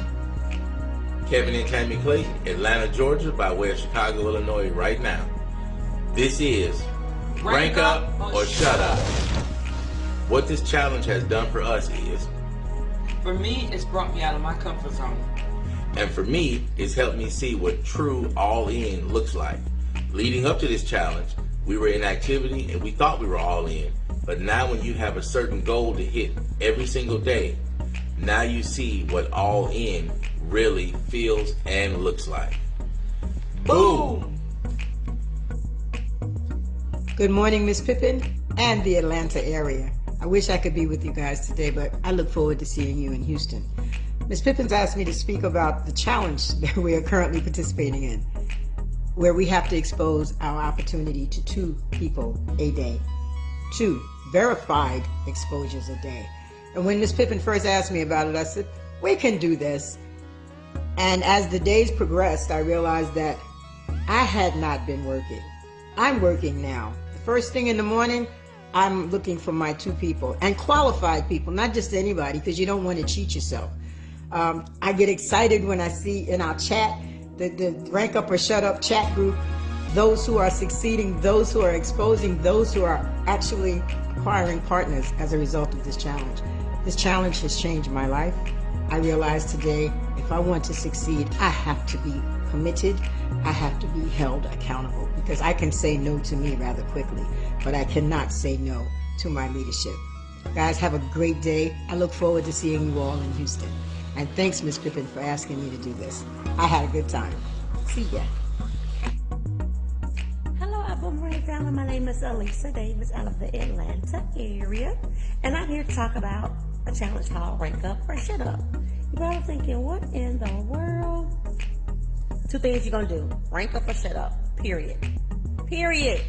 Kevin and Tammy Clay, Atlanta, Georgia, by way of Chicago, Illinois right now. This is Rank Up or Shut Up. What this challenge has done for us is, for me, it's brought me out of my comfort zone. And for me, it's helped me see what true all-in looks like. Leading up to this challenge, we were in activity and we thought we were all in. But now when you have a certain goal to hit every single day, now you see what all in really feels and looks like. Boom! Good morning, Miss Pippin and the Atlanta area. I wish I could be with you guys today, but I look forward to seeing you in Houston. Ms. Pippins asked me to speak about the challenge that we are currently participating in, where we have to expose our opportunity to 2 people a day, 2 verified exposures a day. And when Ms. Pippin first asked me about it, I said, we can do this. And as the days progressed, I realized that I had not been working. I'm working now. The first thing in the morning, I'm looking for my 2 people, and qualified people, not just anybody, because you don't want to cheat yourself. I get excited when I see in our chat, the Rank Up or Shut Up chat group, those who are succeeding, those who are exposing, those who are actually acquiring partners as a result of this challenge. This challenge has changed my life. I realized today, if I want to succeed, I have to be committed. I have to be held accountable, because I can say no to me rather quickly, but I cannot say no to my leadership. Guys, have a great day. I look forward to seeing you all in Houston. And thanks, Ms. Pippin, for asking me to do this. I had a good time. See ya. Hello, Boomerang family. My name is Elisa Davis out of the Atlanta area, and I'm here to talk about a challenge called Rank Up or Shut Up. You're probably thinking, what in the world? 2 things you're gonna do: rank up or shut up. Period. Period.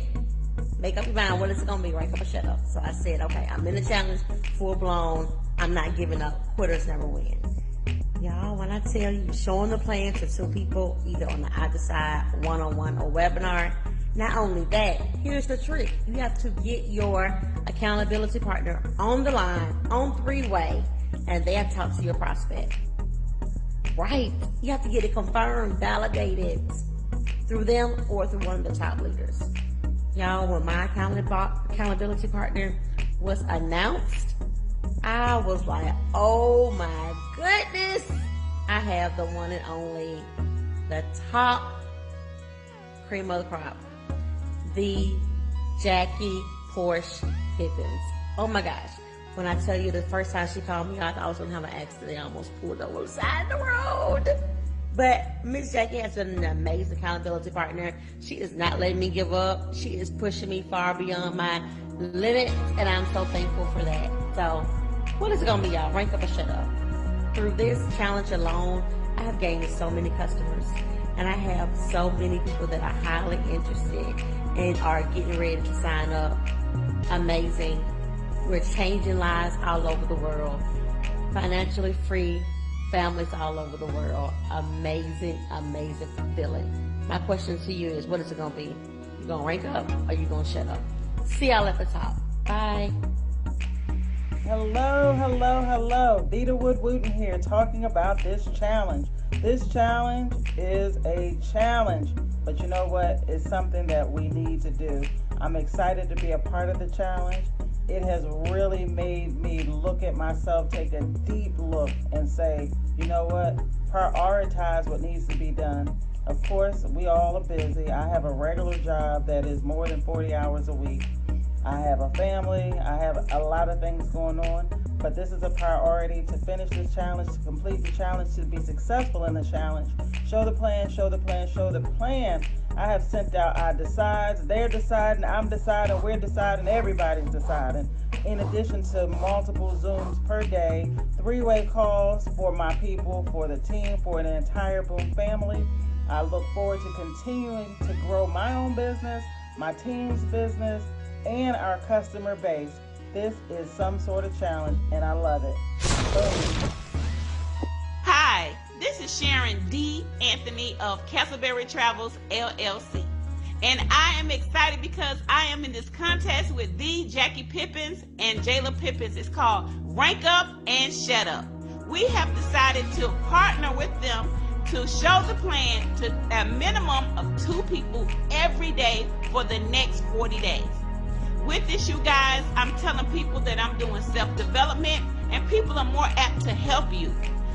Make up your mind what it's gonna be. Rank up or shut up. So I said, okay, I'm in the challenge, full blown. I'm not giving up. Quitters never win. Y'all, when I tell you, showing the plan to 2 people, either on the either side, one-on-one or webinar. Not only that, here's the trick. You have to get your accountability partner on the line, on 3-way, and they have to talk to your prospect. Right. You have to get it confirmed, validated through them or through one of the top leaders. Y'all, when my accountability partner was announced, I was like, oh my goodness. I have the one and only, the top cream of the crop, the Jackie Porsche Pippins. Oh my gosh. When I tell you the first time she called me, I thought I was going to have an accident. I almost pulled over the side of the road. But Miss Jackie has been an amazing accountability partner. She is not letting me give up. She is pushing me far beyond my limits, and I'm so thankful for that. So, what is it going to be, y'all? Rank up or shut up. Through this challenge alone, I have gained so many customers, and I have so many people that are highly interested and are getting ready to sign up. Amazing. We're changing lives all over the world. Financially free families all over the world. Amazing, amazing feeling. My question to you is, what is it going to be? You going to rank up or you going to shut up? See y'all at the top. Bye. Hello, hello, hello. Vita Wood-Wooten here, talking about this challenge. This challenge is a challenge, but you know what? It's something that we need to do. I'm excited to be a part of the challenge. It has really made me look at myself, take a deep look, and say, you know what? Prioritize what needs to be done. Of course, we all are busy. I have a regular job that is more than 40 hours a week. I have a family. I have a lot of things going on, but this is a priority to finish this challenge, to complete the challenge, to be successful in the challenge. Show the plan, show the plan, show the plan. I have sent out our decides. They're deciding, I'm deciding, we're deciding, everybody's deciding. In addition to multiple Zooms per day, 3-way calls for my people, for the team, for the entire Boom family. I look forward to continuing to grow my own business, my team's business, and our customer base. This is some sort of challenge, and I love it. Boom. Hi, this is Sharon D. Anthony of Castleberry Travels, LLC. And I am excited because I am in this contest with the Jackie Pippins and Jayla Pippins. It's called Rank Up and Shut Up. We have decided to partner with them to show the plan to a minimum of 2 people every day for the next 40 days. With this, you guys, I'm telling people that I'm doing self-development, and people are more apt to help you.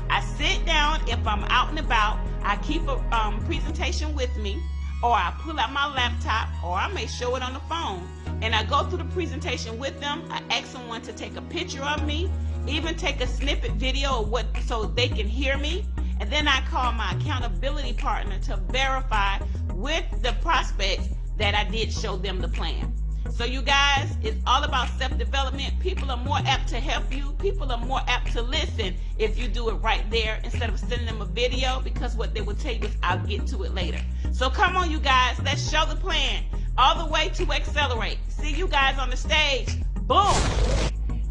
I sit down if I'm out and about. I keep a presentation with me, or I pull out my laptop, or I may show it on the phone, and I go through the presentation with them. I ask someone to take a picture of me, even take a snippet video of what, so they can hear me, and then I call my accountability partner to verify with the prospects that I did show them the plan. So you guys, it's all about self-development. People are more apt to help you. People are more apt to listen if you do it right there instead of sending them a video, because what they will tell you is, I'll get to it later. So come on, you guys, let's show the plan all the way to Accelerate. See you guys on the stage. Boom.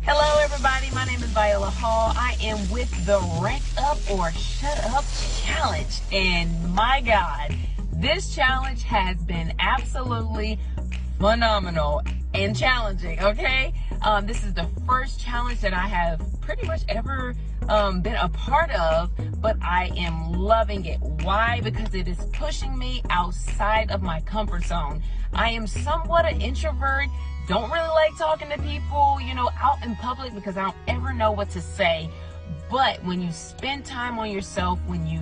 Hello, everybody. My name is Viola Hall. I am with the Rank Up or Shut Up Challenge. And my God, this challenge has been absolutely phenomenal and challenging, okay? This is the first challenge that I have pretty much ever been a part of, but I am loving it. Why? Because it is pushing me outside of my comfort zone. I am somewhat an introvert, don't really like talking to people, you know, out in public, because I don't ever know what to say. But when you spend time on yourself, when you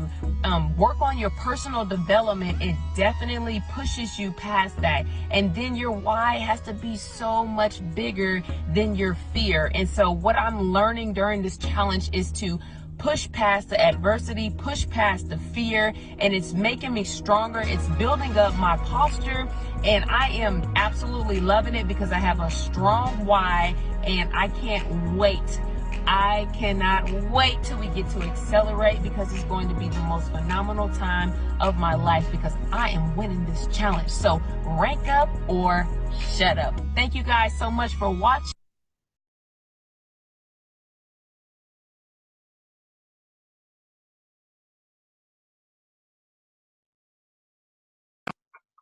work on your personal development, it definitely pushes you past that. And then your why has to be so much bigger than your fear. And so what I'm learning during this challenge is to push past the adversity, push past the fear, and it's making me stronger. It's building up my posture, and I am absolutely loving it because I have a strong why, and I can't wait. I cannot wait till we get to accelerate, because it's going to be the most phenomenal time of my life, because I am winning this challenge. So rank up or shut up. Thank you guys so much for watching.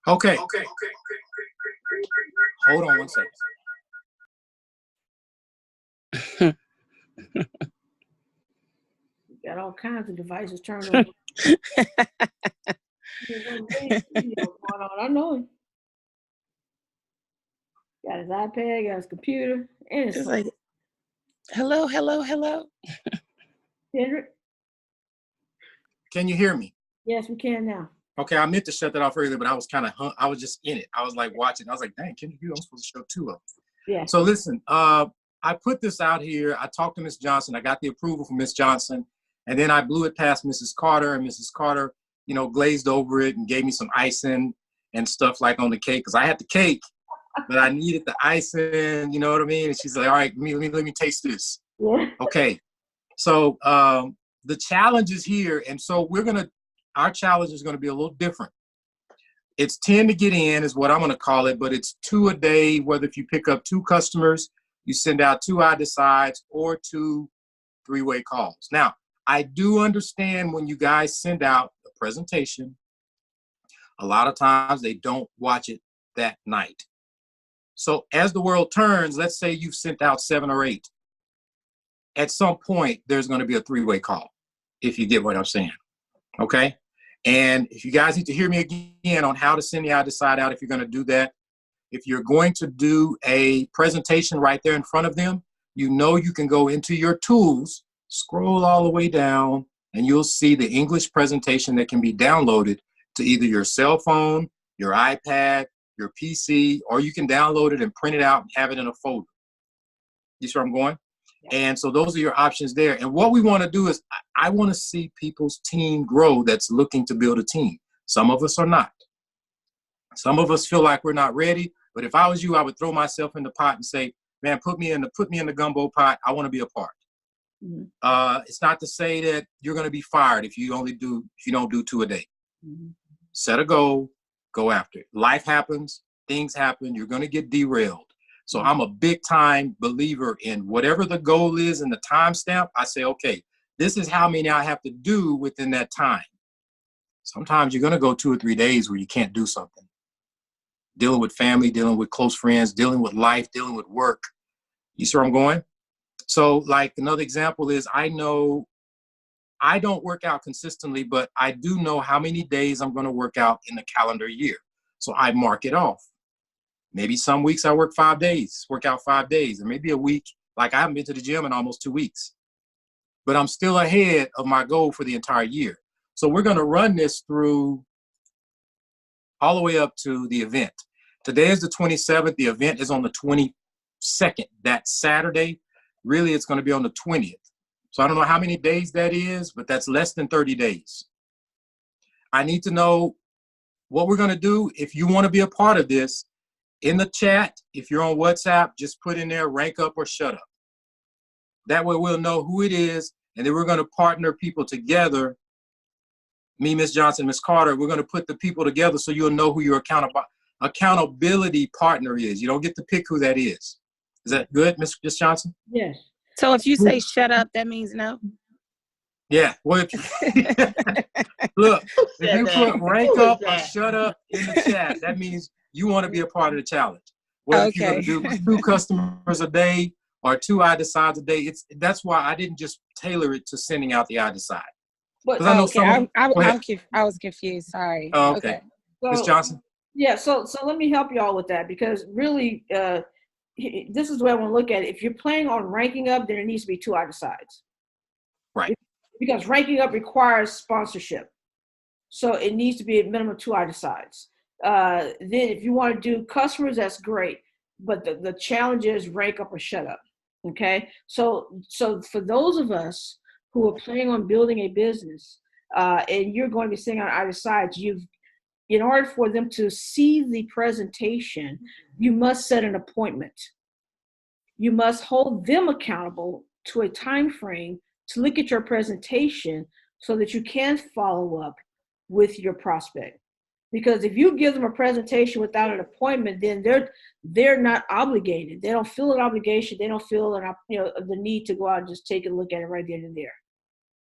Okay. Hold on one second. Got all kinds of devices turned on. I know him. Got his iPad, got his computer, and his It's phone. like, hello, hello, hello. Kendrick? Can you hear me? Yes, we can now. Okay, I meant to shut that off earlier, but I was kind of, I was just in it. I was like watching. I was like, dang, can you hear? I'm supposed to show two of them. Yeah. So listen, I put this out here. I talked to Miss Johnson. I got the approval from Miss Johnson. And then I blew it past Mrs. Carter, and Mrs. Carter, you know, glazed over it and gave me some icing and stuff like on the cake, because I had the cake, but I needed the icing, you know what I mean? And she's like, all right, let me taste this. Yeah. Okay. So the challenge is here. And so our challenge is going to be a little different. It's 10 to get in is what I'm going to call it, but it's 2 a day, whether if you pick up 2 customers, you send out 2 I decides or 2 3-way calls. Now, I do understand when you guys send out a presentation, a lot of times they don't watch it that night. So as the world turns, let's say you've sent out 7 or 8. At some point, there's going to be a 3-way call, if you get what I'm saying. Okay? And if you guys need to hear me again on how to send the I decide out, if you're going to do that, if you're going to do a presentation right there in front of them, you know you can go into your tools, scroll all the way down, and you'll see the English presentation that can be downloaded to either your cell phone, your iPad, your PC, or you can download it and print it out and have it in a folder. You see where I'm going? Yeah. And so those are your options there. And what we want to do is I want to see people's team grow that's looking to build a team. Some of us are not. Some of us feel like we're not ready. But if I was you, I would throw myself in the pot and say, man, put me in the gumbo pot. I want to be a part. Mm-hmm. It's not to say that you're going to be fired if you don't do 2 a day. Mm-hmm. Set a goal, go after it. Life happens, things happen. You're going to get derailed. So I'm a big time believer in whatever the goal is and the time stamp. I say, okay, this is how many I have to do within that time. Sometimes you're going to go 2 or 3 days where you can't do something. Dealing with family, dealing with close friends, dealing with life, dealing with work. You see where I'm going? So like another example is I know I don't work out consistently, but I do know how many days I'm going to work out in the calendar year. So I mark it off. Maybe some weeks I work out 5 days, or maybe a week. Like I haven't been to the gym in almost 2 weeks, but I'm still ahead of my goal for the entire year. So we're going to run this through all the way up to the event. Today is the 27th. The event is on the 22nd, that Saturday. Really, it's going to be on the 20th. So I don't know how many days that is, but that's less than 30 days. I need to know what we're going to do. If you want to be a part of this, in the chat, if you're on WhatsApp, just put in there, rank up or shut up. That way we'll know who it is, and then we're going to partner people together. Me, Miss Johnson, Miss Carter, we're going to put the people together so you'll know who your accountability partner is. You don't get to pick who that is. Is that good, Miss Johnson? Yes. So if you say shut up, that means no? Yeah. Well, look, if you put rank up or shut up in the chat, that means you want to be a part of the challenge. Whether if you're going to do 2 customers a day or 2 I decides a day, that's why I didn't just tailor it to sending out the I decide. But I know I was confused. Sorry. Oh, okay. Ms. Johnson? Yeah, so let me help you all with that, because really, this is the way I want to look at it. If you're planning on ranking up, then it needs to be 2 I decides. Right. Because ranking up requires sponsorship. So it needs to be a minimum 2 either sides. Then if you want to do customers, that's great. But the challenge is rank up or shut up. Okay. So for those of us who are planning on building a business, and you're going to be sitting on either side, in order for them to see the presentation, you must set an appointment. You must hold them accountable to a time frame to look at your presentation so that you can follow up with your prospect. Because if you give them a presentation without an appointment, then they're not obligated. They don't feel an obligation. They don't feel the need to go out and just take a look at it right then and there.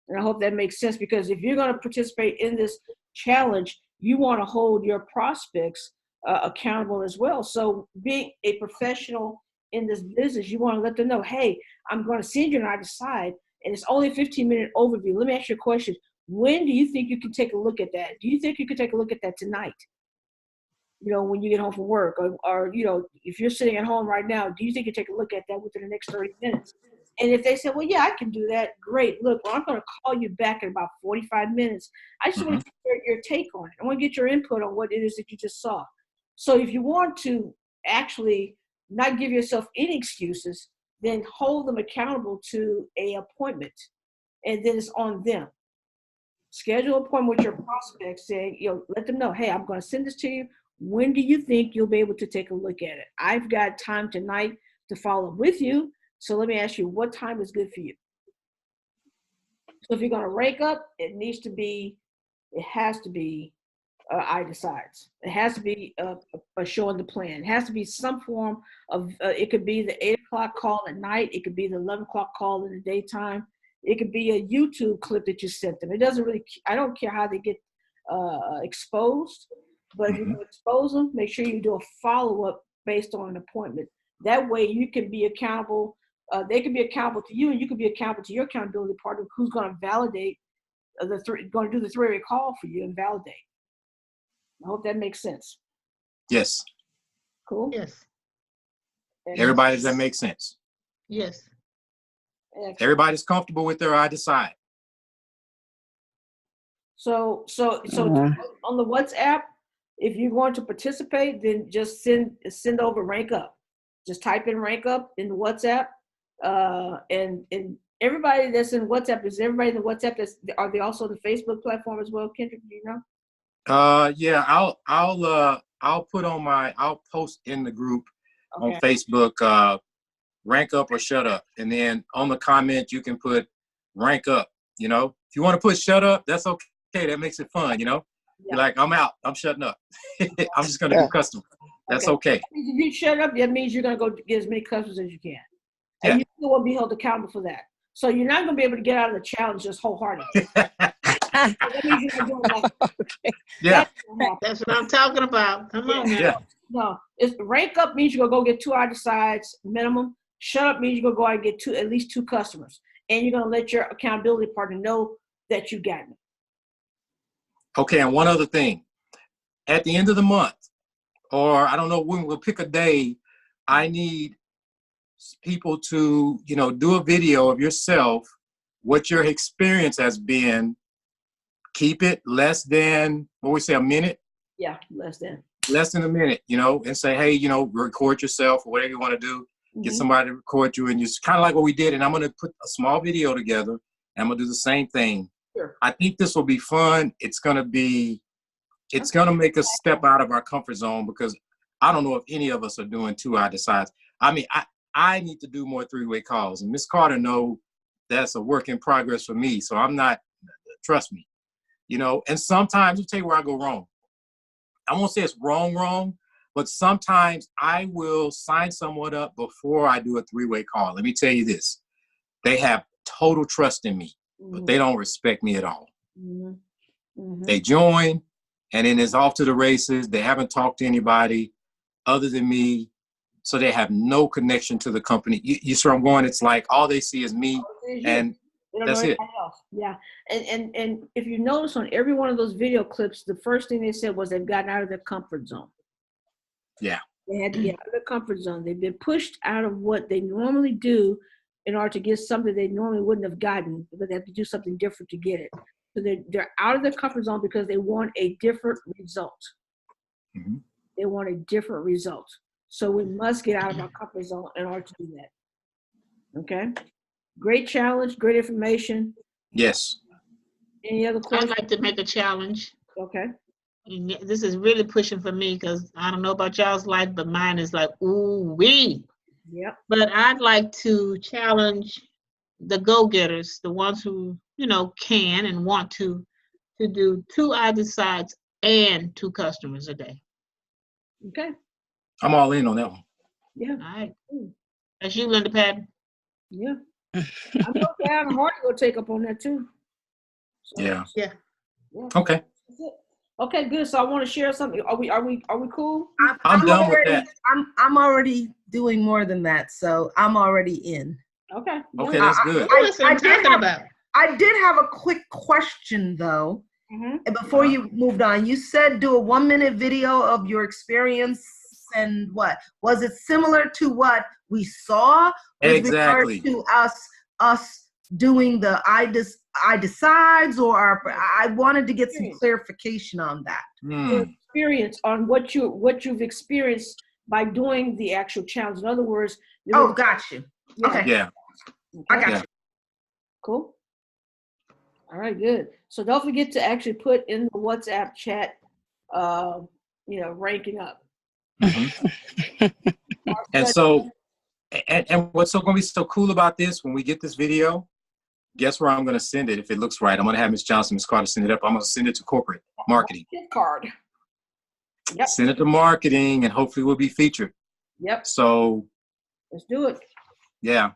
And I hope that makes sense, because if you're going to participate in this challenge, you want to hold your prospects accountable as well. So being a professional in this business, you want to let them know, hey, I'm going to send you an either side, and it's only a 15-minute overview. Let me ask you a question. When do you think you can take a look at that? Do you think you can take a look at that tonight? When you get home from work, or if you're sitting at home right now, do you think you take a look at that within the next 30 minutes? And if they say, well, yeah, I can do that, great. Look, I'm going to call you back in about 45 minutes. I just want to get your take on it. I want to get your input on what it is that you just saw. So if you want to actually not give yourself any excuses, then hold them accountable to an appointment, and then it's on them. Schedule an appointment with your prospects, saying, let them know, hey, I'm going to send this to you. When do you think you'll be able to take a look at it? I've got time tonight to follow up with you. So let me ask you, what time is good for you? So if you're going to rank up, it has to be either sides. It has to be a showing the plan. It has to be some form of, it could be the 8 o'clock call at night. It could be the 11 o'clock call in the daytime. It could be a YouTube clip that you sent them. It doesn't really, I don't care how they get exposed, but if you expose them, make sure you do a follow-up based on an appointment. That way you can be accountable. They can be accountable to you, and you can be accountable to your accountability partner, who's going to validate going to do the three-way call for you and validate. I hope that makes sense. Yes. Cool. Yes. Everybody, does that make sense? Yes. Excellent. Everybody's comfortable with their either side. So on the WhatsApp, if you're going to participate, then just send over rank up. Just type in rank up in the WhatsApp. And everybody that's in WhatsApp, is everybody in the WhatsApp, are they also the Facebook platform as well, Kendrick? Do you know? Yeah, I'll post in the group on Facebook, rank up or shut up. And then on the comment, you can put rank up, If you want to put shut up, that's okay. That makes it fun, You're like, I'm out. I'm shutting up. I'm just going to do customers. That's okay. If you shut up, that means you're going to go get as many customers as you can. And you still won't be held accountable for that. So you're not going to be able to get out of the challenge just wholeheartedly. That means you're not doing that. Yeah. That's what I'm talking about. Come on now. Yeah. No, it's rank up means you're going to go get 2 either sides minimum. Shut up means you're going to go out and get at least 2 customers. And you're going to let your accountability partner know that you got it. Okay, and one other thing. At the end of the month, or I don't know when, we'll pick a day, I need people to, do a video of yourself, what your experience has been. Keep it less than, a minute? Yeah, less than a minute, and say, hey, record yourself or whatever you want to do. Get somebody to record you, and just kind of like what we did. And I'm going to put a small video together, and I'm going to do the same thing. Sure. I think this will be fun. It's going to make us step out of our comfort zone, because I don't know if any of us are doing 2 either sides. I mean, I need to do more 3-way calls, and Miss Carter knows that's a work in progress for me. So I'm not, trust me, and sometimes I'll tell you where I go wrong. I won't say it's wrong, but sometimes I will sign someone up before I do a 3-way call. Let me tell you this. They have total trust in me, but they don't respect me at all. They join, and then it's off to the races. They haven't talked to anybody other than me, so they have no connection to the company. You see where I'm going? It's like all they see is me, and that's it. Yeah, and if you notice on every one of those video clips, the first thing they said was they've gotten out of their comfort zone. Yeah. They had to get out of their comfort zone. They've been pushed out of what they normally do in order to get something they normally wouldn't have gotten, but they have to do something different to get it. So they're out of their comfort zone because they want a different result. Mm-hmm. They want a different result. So we must get out of our comfort zone in order to do that. Okay? Great challenge, great information. Yes. Any other questions? I'd like to make a challenge. Okay. And this is really pushing for me because I don't know about y'all's life, but mine is like, ooh wee. Yep. But I'd like to challenge the go-getters, the ones who, can and want to do 2 I decides and 2 customers a day. Okay. I'm all in on that one. Yeah. All right. That's you, Linda Patton. Yeah. I'm okay. I'm hard to go take up on that too. So, Yeah. Yeah. Okay. That's it. Okay, good. So I want to share something. Are we cool? I'm done with already, that. I'm already doing more than that, so I'm already in. Okay. Okay, that's good. I did have a quick question though. Mm-hmm. And before you moved on, you said do a 1-minute video of your experience and what? Was it similar to what we saw? Exactly. To us doing the I decides, or I wanted to get some clarification on that. Your experience on what you've experienced by doing the actual challenge. In other words, got you. Yeah. Okay. Yeah. I got you. Cool. All right, good. So don't forget to actually put in the WhatsApp chat, ranking up. Mm-hmm. And so, and what's going to be so cool about this, when we get this video, guess where I'm going to send it if it looks right? I'm going to have Ms. Johnson, Ms. Carter send it up. I'm going to send it to corporate marketing. Gift card. Yep. Send it to marketing, and hopefully we'll be featured. Yep. So. Let's do it. Yeah.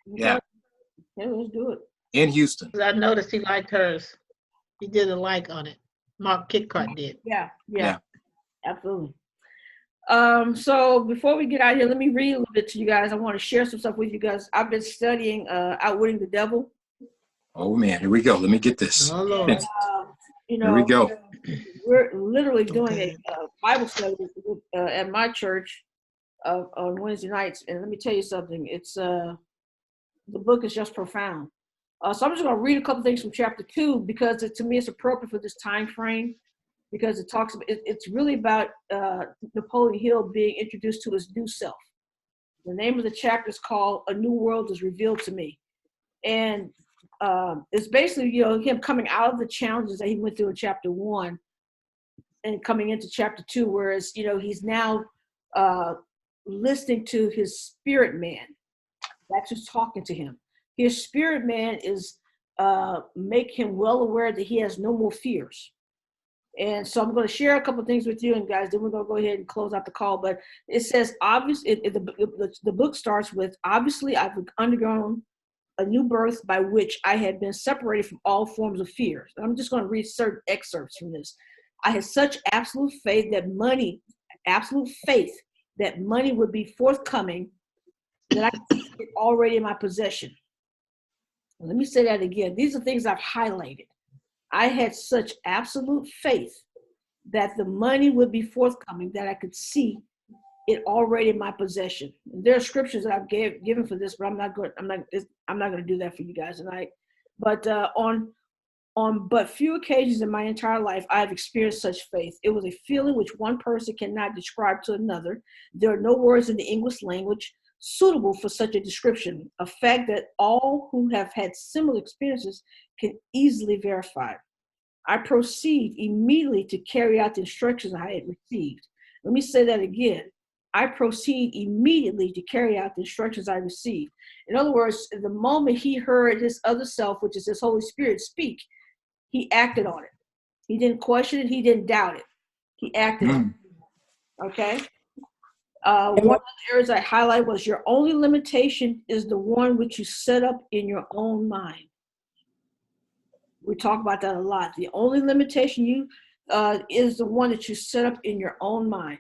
Yeah. Yeah, let's do it. In Houston. I noticed he liked hers. He did a like on it. Mark Kitcart did. Yeah. Absolutely. So before we get out of here, let me read a little bit to you guys. I want to share some stuff with you guys. I've been studying Outwitting the Devil. Oh man, here we go. Let me get this. Oh Lord. Here we go. We're literally doing a Bible study at my church on Wednesday nights, and let me tell you something. It's the book is just profound. So I'm just going to read a couple things from chapter 2 because to me it's appropriate for this time frame, because it talks about it's really about Napoleon Hill being introduced to his new self. The name of the chapter is called "A New World is Revealed to Me," and it's basically him coming out of the challenges that he went through in chapter 1 and coming into chapter 2, whereas he's now listening to his spirit man. That's who's talking to him. His spirit man is make him well aware that he has no more fears. And so I'm going to share a couple of things with you, and guys, then we're going to go ahead and close out the call. But it says, obviously, the book starts with, obviously, I've undergone a new birth by which I had been separated from all forms of fear. I'm just going to read certain excerpts from this. I had such absolute faith that money would be forthcoming, that I could see it already in my possession. Let me say that again. These are things I've highlighted. I had such absolute faith that the money would be forthcoming, that I could see it already in my possession. And there are scriptures that I've given for this, but I'm not going to do that for you guys tonight. But on but few occasions in my entire life, I have experienced such faith. It was a feeling which one person cannot describe to another. There are no words in the English language suitable for such a description, a fact that all who have had similar experiences can easily verify. I proceed immediately to carry out the instructions I had received. Let me say that again. I proceed immediately to carry out the instructions I received. In other words, the moment he heard his other self, which is his Holy Spirit, speak, he acted on it. He didn't question it. He didn't doubt it. He acted on it. Okay? One of the areas I highlight was your only limitation is the one which you set up in your own mind. We talk about that a lot. The only limitation is the one that you set up in your own mind.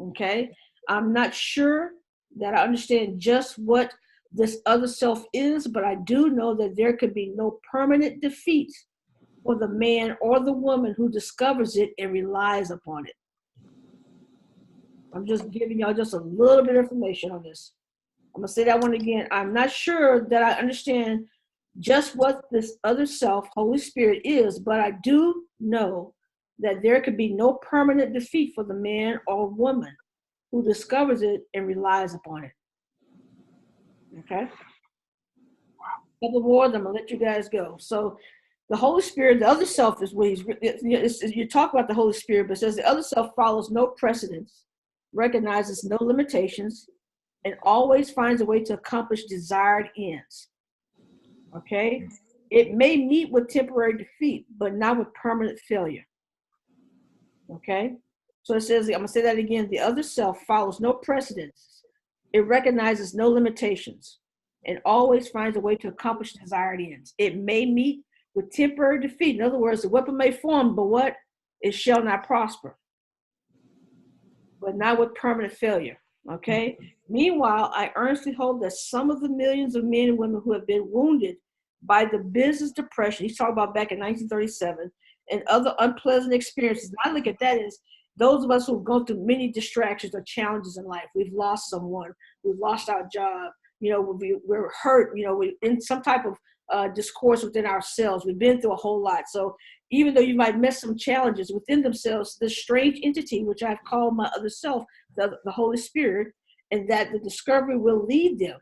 Okay? I'm not sure that I understand just what this other self is, but I do know that there could be no permanent defeat for the man or the woman who discovers it and relies upon it. I'm just giving y'all just a little bit of information on this. I'm going to say that one again. I'm not sure that I understand just what this other self, Holy Spirit, is, but I do know that there could be no permanent defeat for the man or woman who discovers it and relies upon it. Okay? A couple more, then I'm going to let you guys go. So the Holy Spirit, the other self is what you talk about the Holy Spirit, but it says the other self follows no precedents, recognizes no limitations, and always finds a way to accomplish desired ends. Okay? It may meet with temporary defeat, but not with permanent failure. Okay? So it says, I'm going to say that again, the other self follows no precedents. It recognizes no limitations and always finds a way to accomplish desired ends. It may meet with temporary defeat. In other words, the weapon may form, but what? It shall not prosper. But not with permanent failure. Okay? Meanwhile, I earnestly hope that some of the millions of men and women who have been wounded by the business depression, he's talking about back in 1937, and other unpleasant experiences. And I look at that as those of us who've gone through many distractions or challenges in life. We've lost someone, we've lost our job, we're hurt, we're in some type of discourse within ourselves. We've been through a whole lot. So even though you might miss some challenges within themselves, this strange entity, which I've called my other self, the Holy Spirit, and that the discovery will lead them,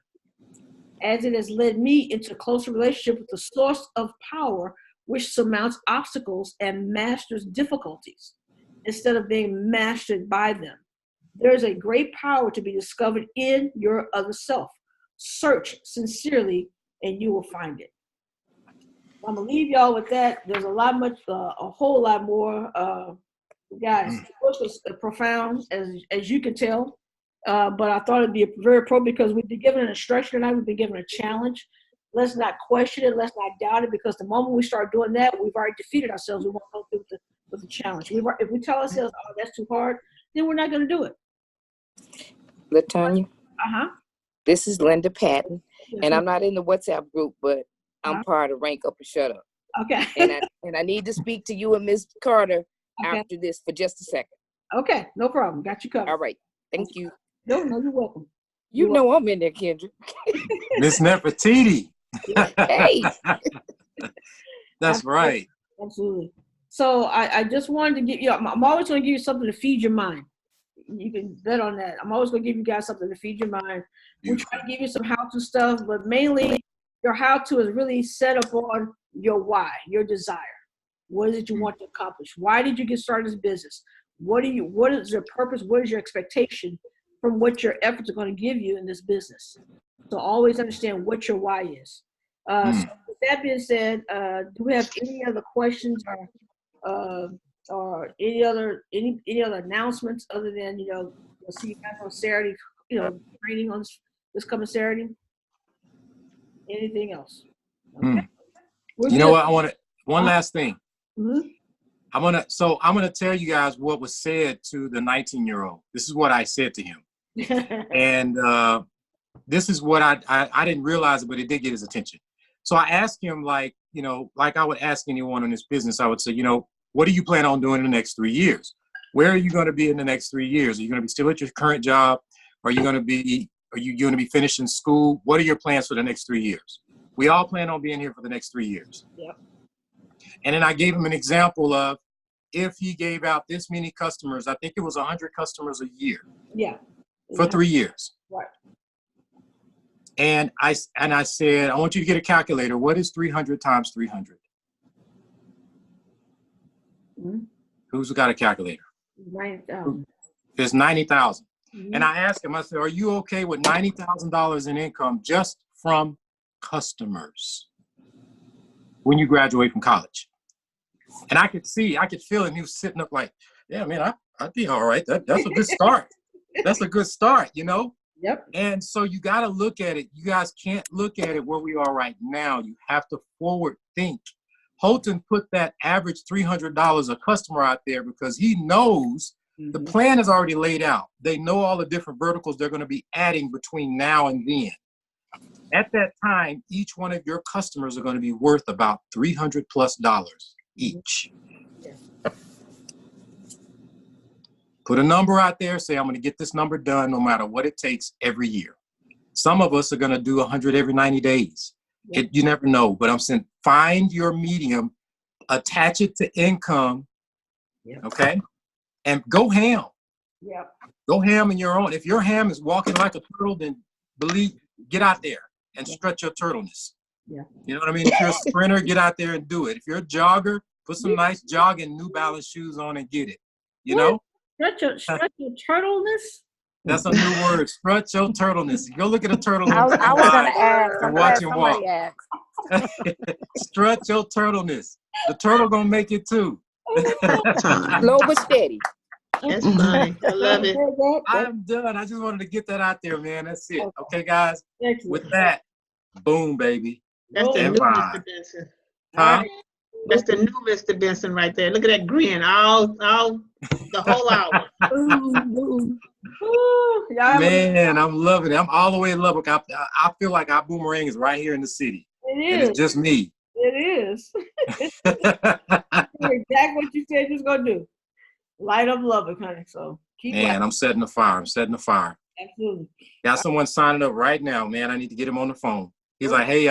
as it has led me into a closer relationship with the source of power, which surmounts obstacles and masters difficulties instead of being mastered by them. There is a great power to be discovered in your other self. Search sincerely and you will find it. I'm gonna leave y'all with that. There's a whole lot more. Guys, the course was profound, as you can tell. But I thought it'd be very appropriate because we've been given an instruction tonight. We've been given a challenge. Let's not question it. Let's not doubt it, because the moment we start doing that, we've already defeated ourselves. We won't go through with the challenge. If we tell ourselves, "Oh, that's too hard," then we're not going to do it. LaTonya, This is Linda Patton, and I'm not in the WhatsApp group, but I'm part of Rank Up or Shut Up. Okay. and I need to speak to you and Ms. Carter after this for just a second. Okay, no problem. Got you covered. All right. Thank you. No, you're welcome. You know I'm in there, Kendra. Miss Nefertiti. Hey. That's right. Absolutely. So I just wanted to give you, I'm always going to give you something to feed your mind. You can bet on that. I'm always going to give you guys something to feed your mind. We try to give you some how-to stuff, but mainly your how-to is really set up on your why, your desire. What is it you want to accomplish? Why did you get started in business? What is your purpose? What is your expectation from what your efforts are going to give you in this business? So always understand what your why is. So with that being said, do we have any other questions or any other announcements other than, we'll see you guys on Saturday, training on this coming Saturday? Anything else? Okay. You know what? I want to, one last thing. Mm-hmm. I'm going to tell you guys what was said to the 19-year-old. This is what I said to him. And this is what I didn't realize it, but it did get his attention. So I asked him, like I would ask anyone in this business, I would say, what do you plan on doing in the next 3 years? Where are you going to be in the next 3 years? Are you going to be still at your current job? Are you going to be finishing school? What are your plans for the next 3 years? We all plan on being here for the next 3 years. Yep. And then I gave him an example of if he gave out this many customers, I think it was 100 customers a year. Yeah. For 3 years. Right. And I said, I want you to get a calculator. What is 300 times 300? Mm-hmm. Who's got a calculator? 90,000. There's 90,000. Mm-hmm. And I asked him, I said, are you okay with $90,000 in income just from customers when you graduate from college? And I could feel it. And he was sitting up like, yeah, man, I'd be all right. That's a good start. That's a good start, Yep. And so you got to look at it. You guys can't look at it where we are right now. You have to forward think. Holton put that average $300 a customer out there because he knows the plan is already laid out. They know all the different verticals they're going to be adding between now and then. At that time, each one of your customers are going to be worth about $300+ each. Put a number out there, say, I'm going to get this number done no matter what it takes every year. Some of us are going to do 100 every 90 days. You never know, but I'm saying find your medium, attach it to income, okay? And go ham. Yep. Go ham in your own. If your ham is walking like a turtle, then get out there and stretch your turtleness. Yeah. You know what I mean? If you're a sprinter, get out there and do it. If you're a jogger, put some nice jogging New Balance shoes on and get it. You know? Stretch your turtleness? That's a new word. Strut your turtleness. Go look at a turtle. I was going to ask. And I'm watch glad him walk. somebody asked. Strut your turtleness. The turtle gonna make it too. Slow but steady. That's funny. I love it. I'm done. I just wanted to get that out there, man. That's it. Okay, guys. With that, boom, baby. That's the new Mr. Benson. Huh? That's the new Mr. Benson right there. Look at that grin all the whole hour. Man, I'm loving it. I'm all the way in Lubbock. I feel like our boomerang is right here in the city. It is. And it's just me. It is. Exactly what you said you was gonna do. Light up Lubbock, honey. So keep. Man, I'm setting the fire. Absolutely. Got someone signing up right now, man. I need to get him on the phone. He's like, hey,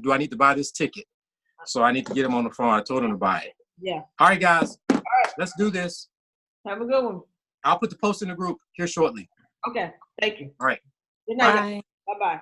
do I need to buy this ticket? So I need to get him on the phone. I told him to buy it. Yeah. All right, guys. Let's do this. Have a good one. I'll put the post in the group here shortly. Okay. Thank you. All right. Good night. Bye bye.